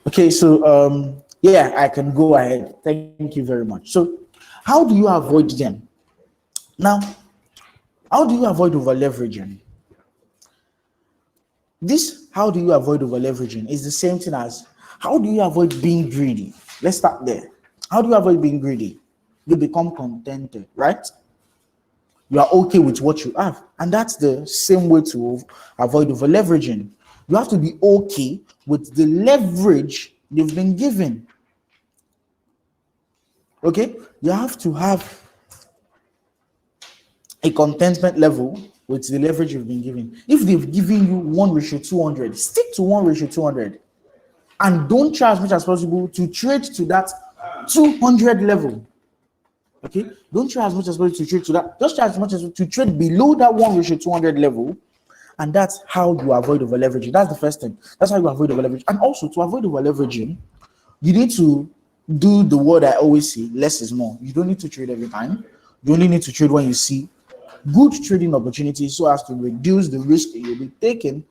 Okay, so yeah, I can go ahead. Thank you very much. So how do you avoid them? Now, how do you avoid over leveraging? This, how do you avoid over leveraging, is the same thing as how do you avoid being greedy? Let's start there. How do you avoid being greedy? You become contented, right? You are okay with what you have. And that's the same way to avoid over leveraging. You have to be okay with the leverage you've been given. Okay, you have to have a contentment level with the leverage you've been given. If they've given you 1:200, stick to 1:200 and don't try as much as possible to trade to that 200 level. Okay, don't try as much as possible to trade to that. Just try as much as to trade below that 1:200 level, and that's how you avoid over leveraging. That's the first thing. That's how you avoid over leveraging. And also, to avoid over leveraging, you need to do the word I always say: less is more. You don't need to trade every time. You only need to trade when you see good trading opportunities, so as to reduce the risk that you'll be taking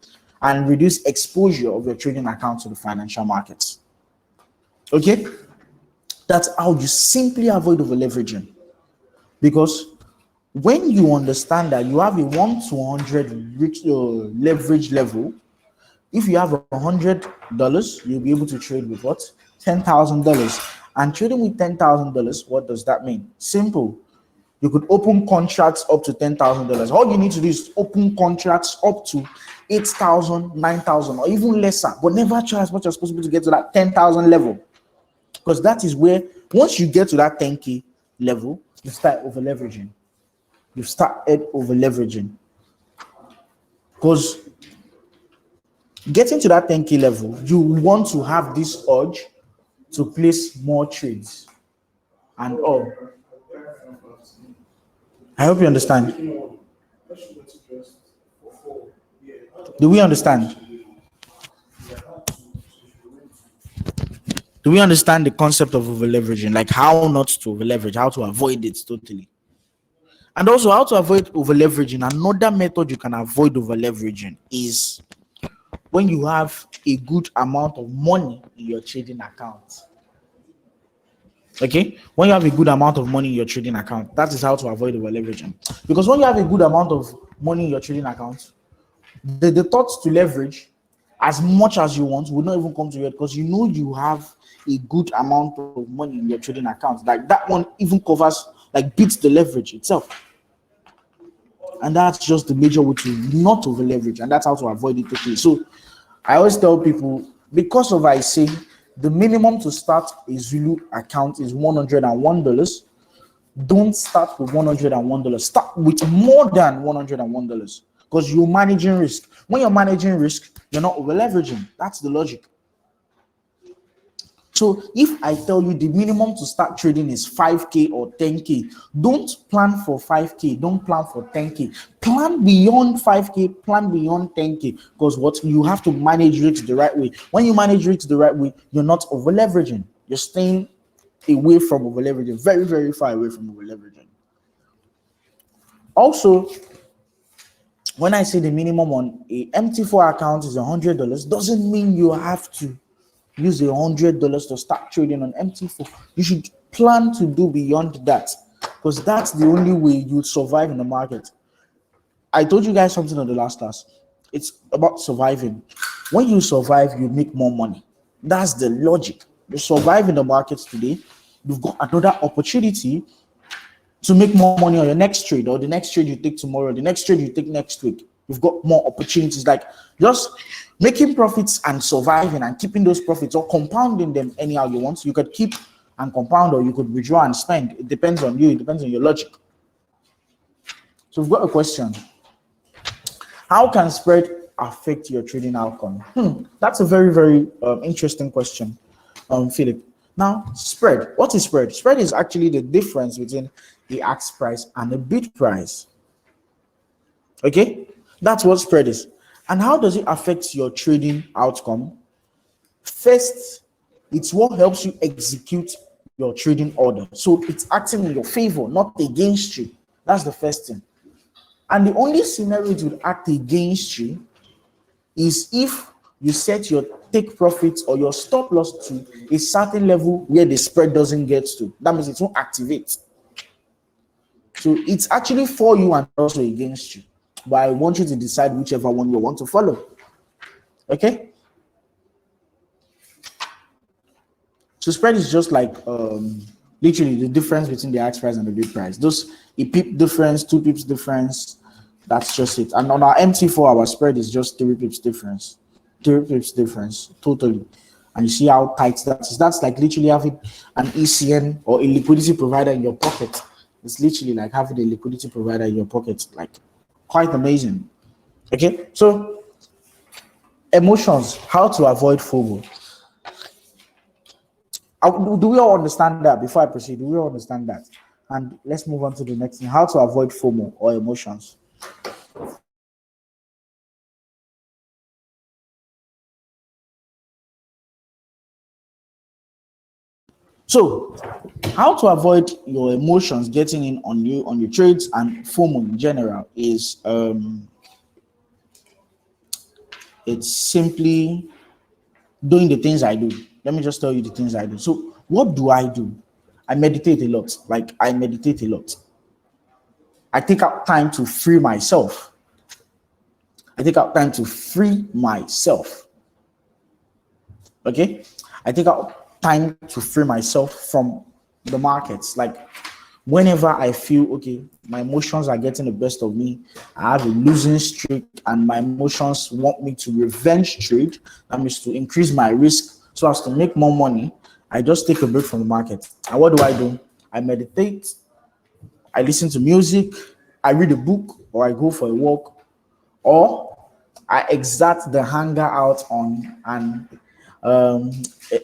and reduce exposure of your trading account to the financial markets. Okay, that's how you simply avoid over leveraging. Because when you understand that you have a 1 to 100 leverage level, if you have $100, you'll be able to trade with what? $10,000. And trading with $10,000, what does that mean? Simple. You could open contracts up to $10,000. All you need to do is open contracts up to 8,000, 9,000, or even lesser, but never try as much as possible to get to that 10,000 level. Because that is where, once you get to that 10K level, you start over leveraging. You started over leveraging. Because getting to that 10K level, you want to have this urge to place more trades and all. I hope you understand. Do we understand? Do we understand the concept of over leveraging? Like how not to over leverage, how to avoid it totally. And also how to avoid over leveraging. Another method you can avoid over leveraging is when you have a good amount of money in your trading account. Okay, when you have a good amount of money in your trading account, that is how to avoid over leveraging. Because when you have a good amount of money in your trading account, the thoughts to leverage as much as you want will not even come to you, because you know you have a good amount of money in your trading account. Like that one even covers, like beats the leverage itself. And that's just the major way to not over leverage, and that's how to avoid it totally. So I always tell people, because of I say the minimum to start a Zulu account is $101. Don't start with $101. Start with more than $101, because you're managing risk. When you're managing risk, you're not over leveraging. That's the logic. So if I tell you the minimum to start trading is 5K or 10K, don't plan for 5K, don't plan for 10K. Plan beyond 5K, plan beyond 10K, because what you have to manage risk the right way. When you manage risk the right way, you're not over leveraging. You're staying away from over leveraging, very, very far away from over leveraging. Also, when I say the minimum on a MT4 account is $100, doesn't mean you have to use $100 to start trading on MT4. You should plan to do beyond that, because that's the only way you survive in the market. I told you guys something on the last class. It's about surviving. When you survive, you make more money. That's the logic. You survive in the markets today, you've got another opportunity to make more money on your next trade, or the next trade you take tomorrow, the next trade you take next week. You've got more opportunities, like just making profits and surviving and keeping those profits, or compounding them anyhow you want. You could keep and compound, or you could withdraw and spend. It depends on you. It depends on your logic. So we've got a question. How can spread affect your trading outcome? That's a very, very interesting question, Philip. Now, spread. What is spread? Spread is actually the difference between the ask price and the bid price. Okay? That's what spread is. And how does it affect your trading outcome? First, it's what helps you execute your trading order. So it's acting in your favor, not against you. That's the first thing. And the only scenario it would act against you is if you set your take profits or your stop loss to a certain level where the spread doesn't get to. That means it won't activate. So it's actually for you and also against you. But I want you to decide whichever one you want to follow. Okay? So spread is just like literally the difference between the ask price and the bid price. Those a pip difference, 2 pips difference. That's just it. And on our MT4, our spread is just 3 pips difference. 3 pips difference totally. And you see how tight that is. That's like literally having an ECN or a liquidity provider in your pocket. It's literally like having a liquidity provider in your pocket. Like quite amazing. Okay, so emotions, how to avoid FOMO. Do we all understand that before I proceed? Do we all understand that? And let's move on to the next thing. How to avoid FOMO or emotions. So, how to avoid your emotions getting in on you on your trades and FOMO in general is it's simply doing the things I do. Let me just tell you the things I do. So, what do? I meditate a lot. Like I meditate a lot. I take out time to free myself. I take out time to free myself. Okay? I take out time to free myself from the markets. Like whenever I feel okay, my emotions are getting the best of me, I have a losing streak, and my emotions want me to revenge trade, that means to increase my risk so as to make more money, I just take a break from the market. And what do? I meditate, I listen to music, I read a book, or I go for a walk, or I exert the hunger out on um,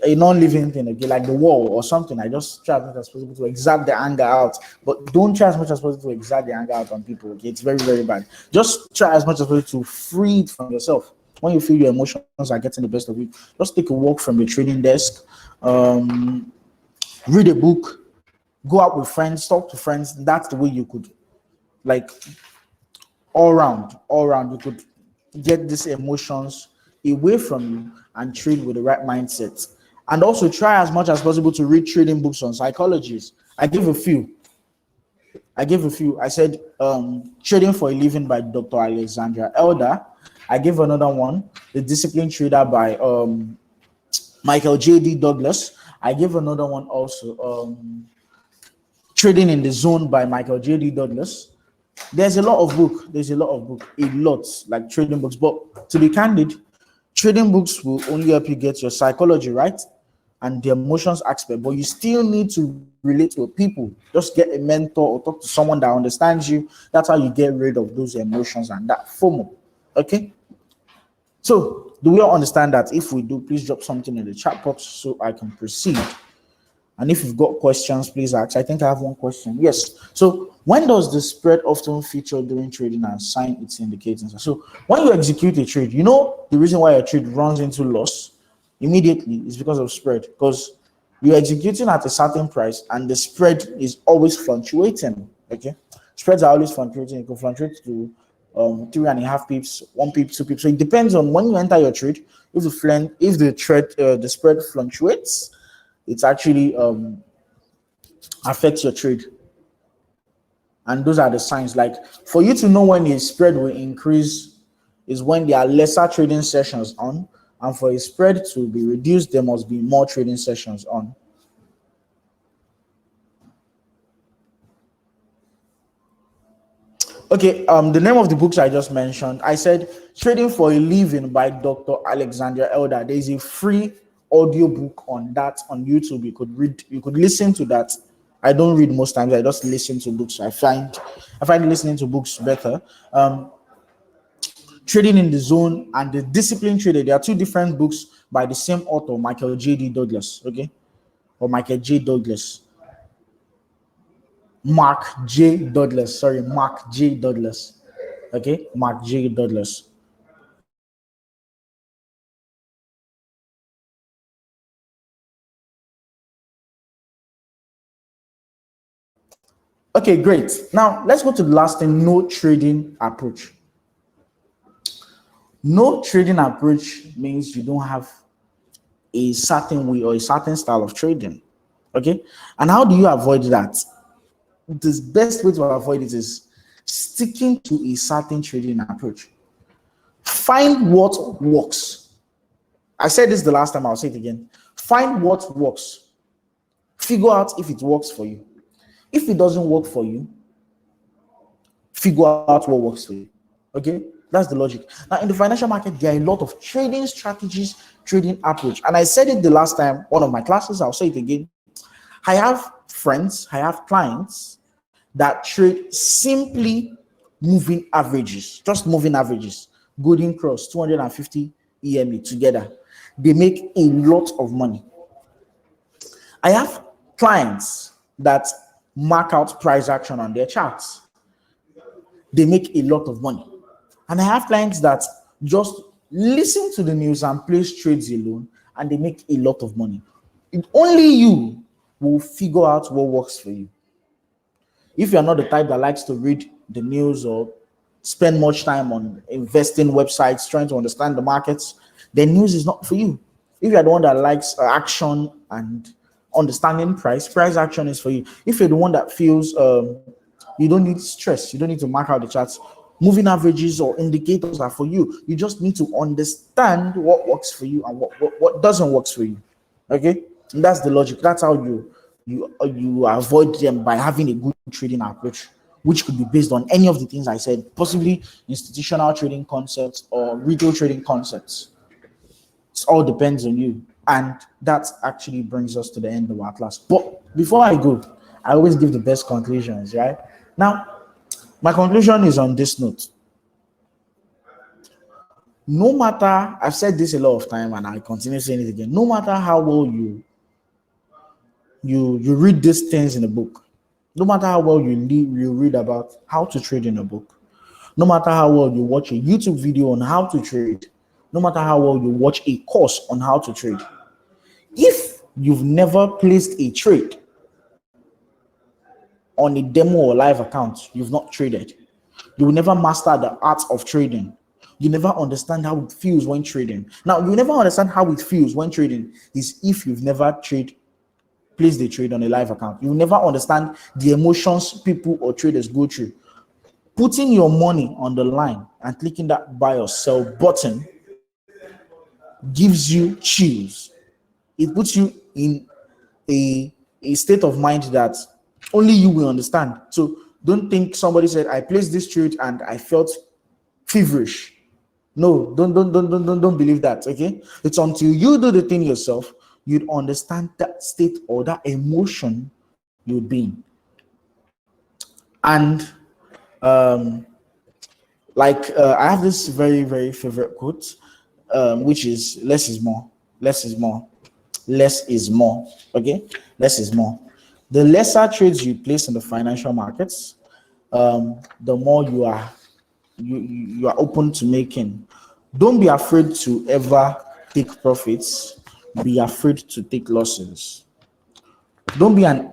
a non-living thing, okay, like the wall or something. I just try as much as possible to exert the anger out, but don't try as much as possible to exert the anger out on people. Okay, it's very, very bad. Just try as much as possible to free it from yourself. When you feel your emotions are getting the best of you, just take a walk from the trading desk, read a book, go out with friends, talk to friends. That's the way you could, like, all round, you could get these emotions away from you and trade with the right mindset. And also try as much as possible to read trading books on psychologies. I give a few. I said Trading for a Living by Dr. Alexandra Elder. I gave another one, The Disciplined Trader by Michael J.D. Douglas. I gave another one also, Trading in the Zone by Michael J.D. Douglas. There's a lot of a lot, like trading books. But to be candid, trading books will only help you get your psychology right and the emotions aspect, but you still need to relate with people. Just get a mentor or talk to someone that understands you. That's how you get rid of those emotions and that FOMO. Okay. So do we all understand that? If we do, please drop something in the chat box so I can proceed. And if you've got questions, please ask. I think I have one question. Yes. So when does the spread often feature during trading and sign its indicators? So when you execute a trade, you know the reason why a trade runs into loss immediately is because of spread. Because you're executing at a certain price and the spread is always fluctuating. Okay. Spreads are always fluctuating. It can fluctuate to 3.5 pips, 1 pip, 2 pips. So it depends on when you enter your trade. If the spread fluctuates, it actually affects your trade. And those are the signs. Like for you to know when a spread will increase is when there are lesser trading sessions on, and for a spread to be reduced, there must be more trading sessions on. Okay, the name of the books I just mentioned, I said Trading for a Living by Dr. Alexandra Elder. There is a free audio book on that on YouTube. You could listen to that. I don't read most times, I just listen to books. I find listening to books better. Trading in the Zone and The Disciplined Trader. There are two different books by the same author, Michael J.D. Douglas, okay? Or Michael J. Douglas. Mark J. Douglas. Sorry, Mark J. Douglas. Okay, Mark J. Douglas. Okay, great. Now let's go to the last thing, no trading approach. No trading approach means you don't have a certain way or a certain style of trading. Okay, and how do you avoid that? The best way to avoid it is sticking to a certain trading approach. Find what works. I said this the last time, I'll say it again. Find what works. Figure out if it works for you. If it doesn't work for you, figure out what works for you. Okay? That's the logic. Now, in the financial market, there are a lot of trading strategies, trading approach. And I said it the last time, one of my classes, I'll say it again. I have friends, I have clients that trade simply moving averages, just moving averages, Golden Cross, 250 EME together. They make a lot of money. I have clients that mark out price action on their charts. They make a lot of money. And I have clients that just listen to the news and place trades alone, and they make a lot of money. Only you will figure out what works for you. If you're not the type that likes to read the news or spend much time on investing websites, trying to understand the markets, then news is not for you. If you're the one that likes action and understanding price action is for you. If you're the one that feels you don't need stress, you don't need to mark out the charts, moving averages or indicators are for you. You just need to understand what works for you and what doesn't work for you. Okay, and that's the logic. That's how you avoid them, by having a good trading approach, which could be based on any of the things I said, possibly institutional trading concepts or retail trading concepts. It all depends on you. And that actually brings us to the end of our class. But before I go, I always give the best conclusions, right? Now, my conclusion is on this note. No matter, I've said this a lot of time and I continue saying it again, no matter how well you read these things in a book, no matter how well you read about how to trade in a book, no matter how well you watch a YouTube video on how to trade, no matter how well you watch a course on how to trade, if you've never placed a trade on a demo or live account, you've not traded. You will never master the art of trading. You never understand how it feels when trading. Now, you never understand how it feels when trading is if you've never placed a trade on a live account. You will never understand the emotions people or traders go through. Putting your money on the line and clicking that buy or sell button gives you chills. It puts you in a state of mind that only you will understand. So don't think somebody said, I placed this trade and I felt feverish. No, don't believe that. Okay, it's until you do the thing yourself, you'd understand that state or that emotion you'd be in. And I have this very, very favorite quote, which is less is more, less is more, less is more. Okay, less is more. The lesser trades you place in the financial markets, the more you are open to making. Don't be afraid to ever take profits. Be afraid to take losses. Don't be an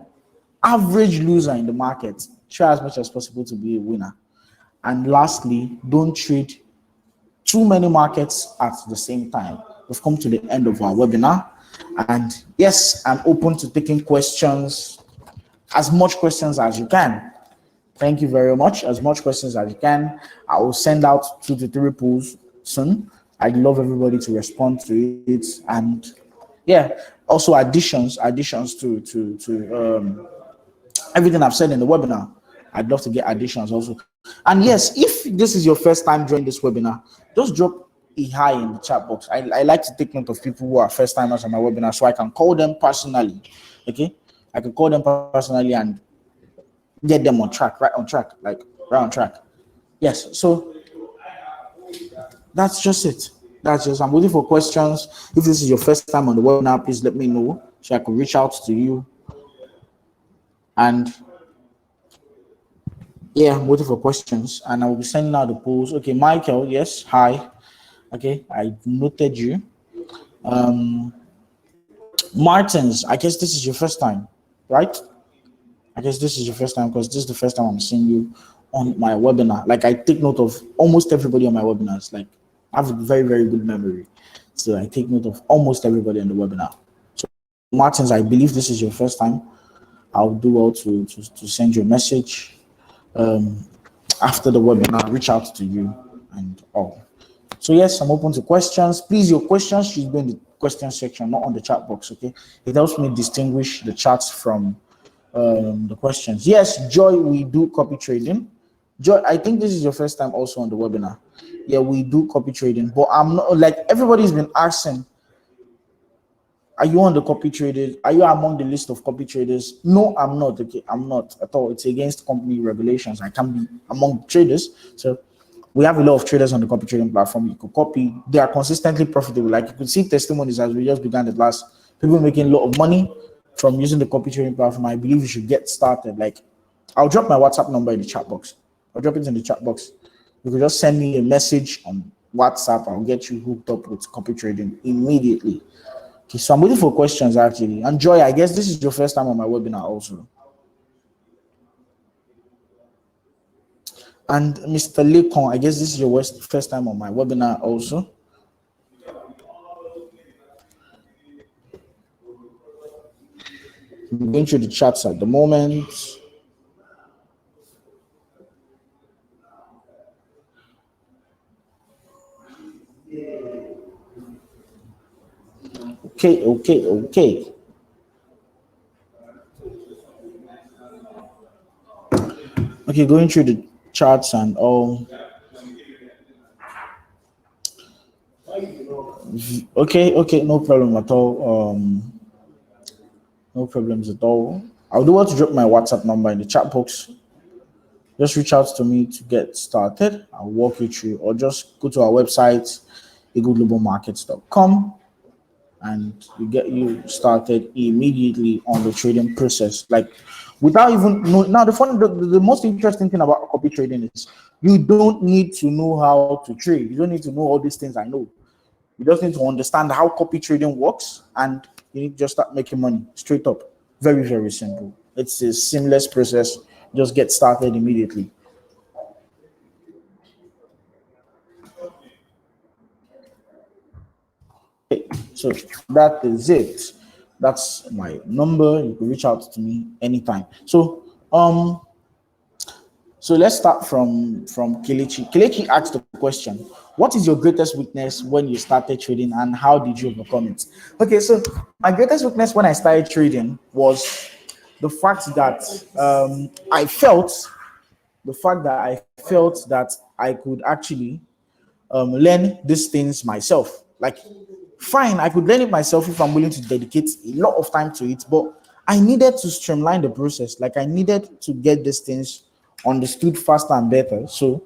average loser in the market. Try as much as possible to be a winner. And lastly, don't trade too many markets at the same time. We've come to the end of our webinar. And yes, I'm open to taking questions, as much questions as you can. Thank you very much. As much questions as you can. I will send out 2 to 3 polls soon. I'd love everybody to respond to it. And yeah, also additions to everything I've said in the webinar. I'd love to get additions also. And yes, if this is your first time joining this webinar, just drop a hi in the chat box. I like to take note of people who are first timers on my webinar so I can call them personally. Okay, I can call them personally and get them on track, right on track. Yes, so that's just it. I'm waiting for questions. If this is your first time on the webinar, please let me know so I can reach out to you. And yeah, I'm waiting for questions and I will be sending out the polls. Okay, Michael, yes, hi. Okay, I noted you. Martins, I guess this is your first time, right? I guess this is your first time because this is the first time I'm seeing you on my webinar. Like, I take note of almost everybody on my webinars. Like, I have a very, very good memory. So I take note of almost everybody on the webinar. So Martins, I believe this is your first time. I'll do well to send you a message after the webinar, reach out to you and all. So yes, I'm open to questions. Please, your questions should be in the question section, not on the chat box, okay? It helps me distinguish the chats from the questions. Yes, Joy, we do copy trading. Joy, I think this is your first time also on the webinar. Yeah, we do copy trading, but I'm not like everybody's been asking, are you on the copy traders? Are you among the list of copy traders? No, I'm not. Okay, I'm not at all. It's against company regulations. I can't be among traders. So we have a lot of traders on the copy trading platform. You could copy. They are consistently profitable. Like you could see testimonies as we just began the class. People making a lot of money from using the copy trading platform. I believe you should get started. Like I'll drop my WhatsApp number in the chat box. I'll drop it in the chat box. You could just send me a message on WhatsApp. I'll get you hooked up with copy trading immediately. Okay, so I'm waiting for questions actually. And Joy, I guess this is your first time on my webinar also. And Mr. Lekon, I guess this is your first time on my webinar also. I'm going through the chats at the moment. Okay. Okay, going through the charts and all. Okay, no problem at all. No problems at all. I'll do what to drop my WhatsApp number in the chat box. Just reach out to me to get started. I'll walk you through, or just go to our website, eagleglobalmarkets.com, and we get you started immediately on the trading process. Like without even know. Now the most interesting thing about copy trading is you don't need to know how to trade. You don't need to know all these things I know. You just need to understand how copy trading works, and you need to just start making money straight up. Very, very simple. It's a seamless process. Just get started immediately. Okay, so that is it. That's my number. You can reach out to me anytime. So let's start from Kelechi. Kelechi asked the question: what is your greatest weakness when you started trading, and how did you overcome it? Okay, so my greatest weakness when I started trading was the fact that I felt that I could actually learn these things myself. Like, fine, I could learn it myself if I'm willing to dedicate a lot of time to it, but I needed to streamline the process. Like, I needed to get these things understood faster and better. So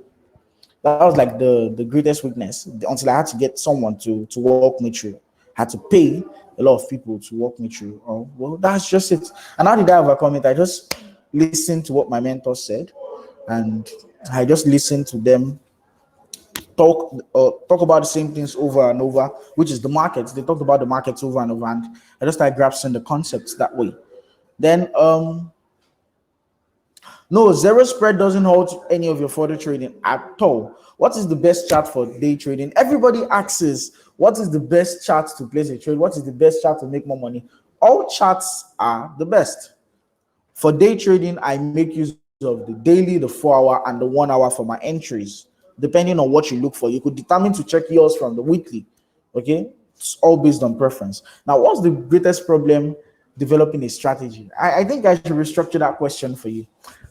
that was like the greatest weakness until I had to get someone to walk me through. I had to pay a lot of people to walk me through. Oh, well, that's just it. And how did I overcome it? I just listened to what my mentor said, and I just listened to them talk about the same things over and over, which is the markets. They talked about the markets over and over, and I just started grasping the concepts that way. Then no, zero spread doesn't hold any of your further trading at all. What is the best chart for day trading? Everybody asks, what is the best chart to place a trade? What is the best chart to make more money? All charts are the best. For day trading, I make use of the daily, the 4 hour, and the 1 hour for my entries, depending on what you look for. You could determine to check yours from the weekly. Okay, it's all based on preference. Now, what's the greatest problem developing a strategy? I think I should restructure that question for you.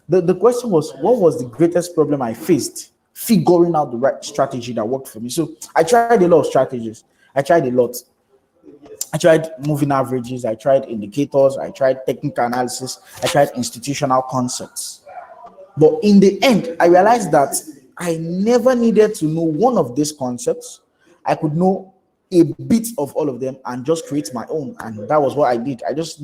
The question was, what was the greatest problem I faced figuring out the right strategy that worked for me? So I tried a lot of strategies. I tried a lot. I tried moving averages, I tried indicators, I tried technical analysis, I tried institutional concepts. But in the end, I realized that I never needed to know one of these concepts. I could know a bit of all of them and just create my own. And that was what I did. I just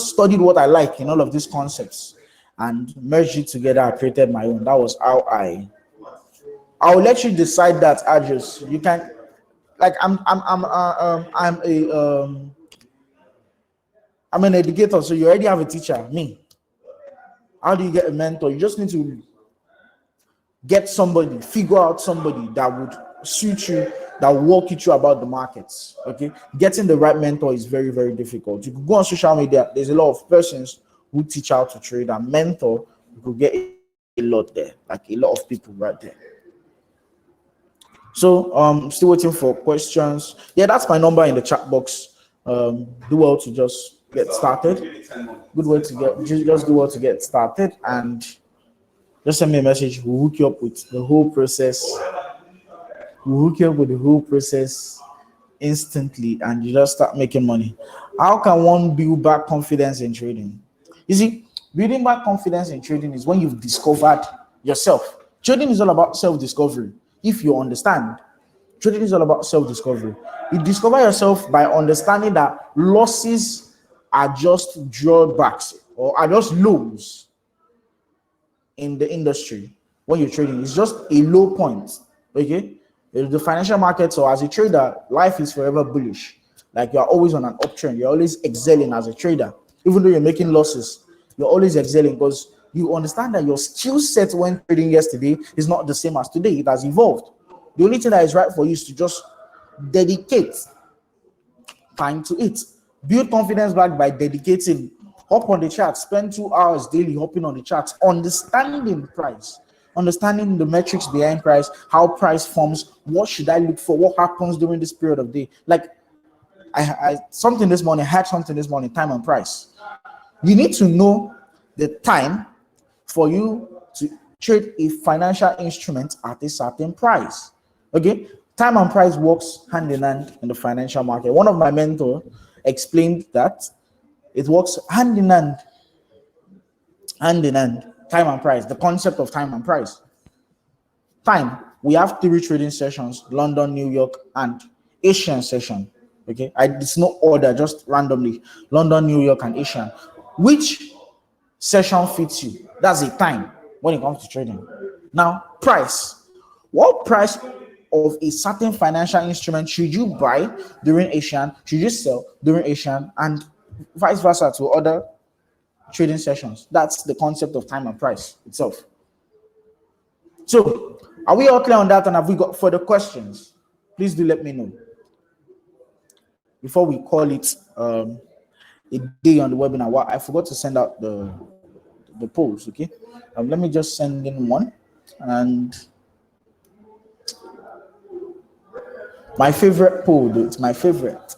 studied what I like in all of these concepts and merged it together. I created my own. That was how I'll let you decide that, Adjus. You can, like, I'm an educator, so you already have a teacher. Me, how do you get a mentor? You just need to get somebody, figure out somebody that would suit you, that will walk you through about the markets. Okay, getting the right mentor is very, very difficult. You could go on social media. There's a lot of persons who teach how to trade and mentor. You could get a lot there, like a lot of people right there. So still waiting for questions. Yeah, that's my number in the chat box. Do well to just get started. Good way to just do well to get started, and just send me a message. We'll hook you up with the whole process will hook you up with the whole process instantly and you just start making money. How can one build back confidence in trading? You see, building back confidence in trading is when you've discovered yourself. Trading is all about self-discovery. If you understand, trading is all about self-discovery. You discover yourself by understanding that losses are just drawbacks or are just lows in the industry. When you're trading, it's just a low point. Okay, the financial markets, or as a trader, life is forever bullish. Like you're always on an uptrend, you're always excelling as a trader. Even though you're making losses, you're always excelling because you understand that your skill set when trading yesterday is not the same as today. It has evolved. The only thing that is right for you is to just dedicate time to it. Build confidence back by dedicating. Hop on the chart, spend 2 hours daily hopping on the charts, understanding price, understanding the metrics behind price, how price forms, what should I look for, what happens during this period of day. Like I something this morning, I had something this morning, time and price. You need to know the time for you to trade a financial instrument at a certain price. Okay, time and price works hand in hand in the financial market. One of my mentors explained that it works hand in hand, time and price, the concept of time and price. Time, we have 3 trading sessions: London, New York, and Asian session. Okay, it's no order, just randomly: London, New York, and Asian. Which session fits you? That's the time when it comes to trading. Now, price. What price of a certain financial instrument should you buy during Asian? Should you sell during Asian? And vice versa to other trading sessions. That's the concept of time and price itself. So, are we all clear on that? And have we got further questions? Please do let me know before we call it a day on the webinar. Well, I forgot to send out the polls. Okay, let me just send in one. And my favorite poll, though, it's my favorite.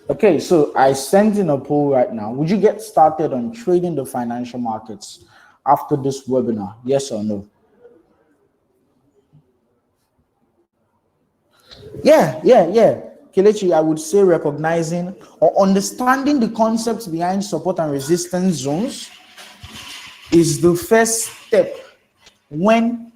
Okay, so I sent in a poll right now. Would you get started on trading the financial markets after this webinar? Yes or no? Yeah. Kelechi, I would say recognizing or understanding the concepts behind support and resistance zones is the first step when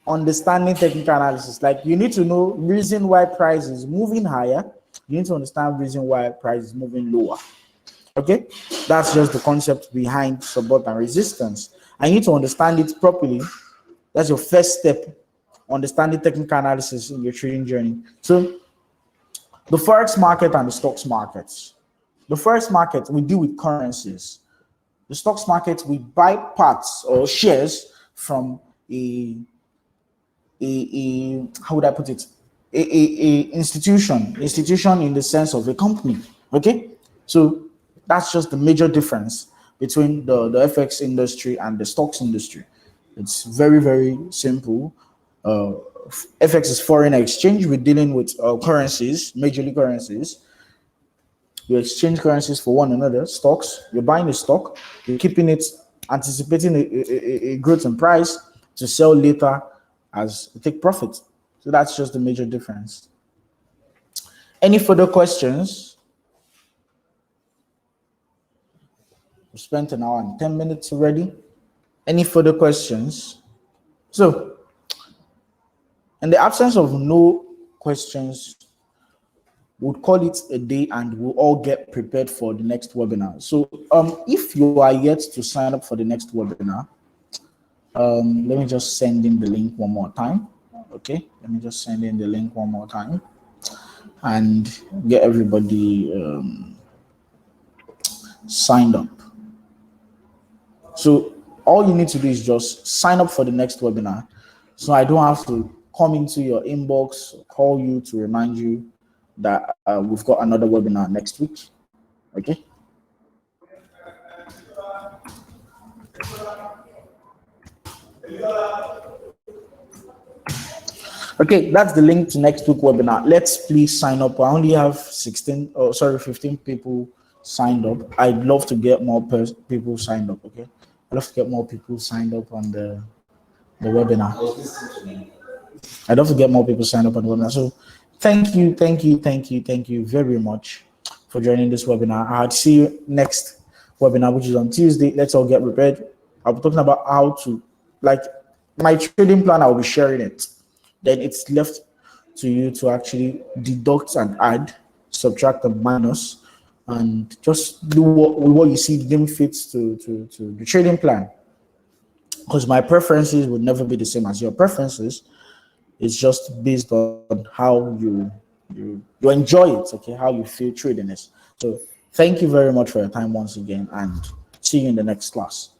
understanding technical analysis. Like you need to know reason why price is moving higher. You need to understand reason why price is moving lower. Okay, that's just the concept behind support and resistance. I need to understand it properly. That's your first step, understanding technical analysis in your trading journey. So the forex market and the stocks markets. The forex market, we deal with currencies. The stocks market, we buy parts or shares from a how would I put it? A institution in the sense of a company. Okay, so that's just the major difference between the FX industry and the stocks industry. It's very, very simple. FX is foreign exchange. We're dealing with currencies, majorly currencies. You exchange currencies for one another. Stocks, you're buying a stock, you're keeping it, anticipating a growth in price to sell later as you take profit. So that's just the major difference. Any further questions? We spent an hour and 10 minutes already. Any further questions? So, in the absence of no questions, we'll call it a day and we'll all get prepared for the next webinar. So, if you are yet to sign up for the next webinar, let me just send in the link one more time. Okay, let me just send in the link one more time and get everybody signed up. So all you need to do is just sign up for the next webinar. So I don't have to come into your inbox, call you to remind you that we've got another webinar next week. Okay. Okay, that's the link to next week webinar. Let's please sign up. I only have 15 people signed up. I'd love to get more people signed up. Okay, I'd love to get more people signed up on the webinar. I'd love to get more people signed up on the webinar. So thank you very much for joining this webinar. I'll see you next webinar, which is on Tuesday. Let's all get prepared. I'll be talking about how to, like, my trading plan. I'll be sharing it. Then it's left to you to actually deduct and add, subtract and minus, and just do what you see them fits to the trading plan. Because my preferences would never be the same as your preferences. It's just based on how you enjoy it, okay, how you feel trading is. So thank you very much for your time once again, and see you in the next class.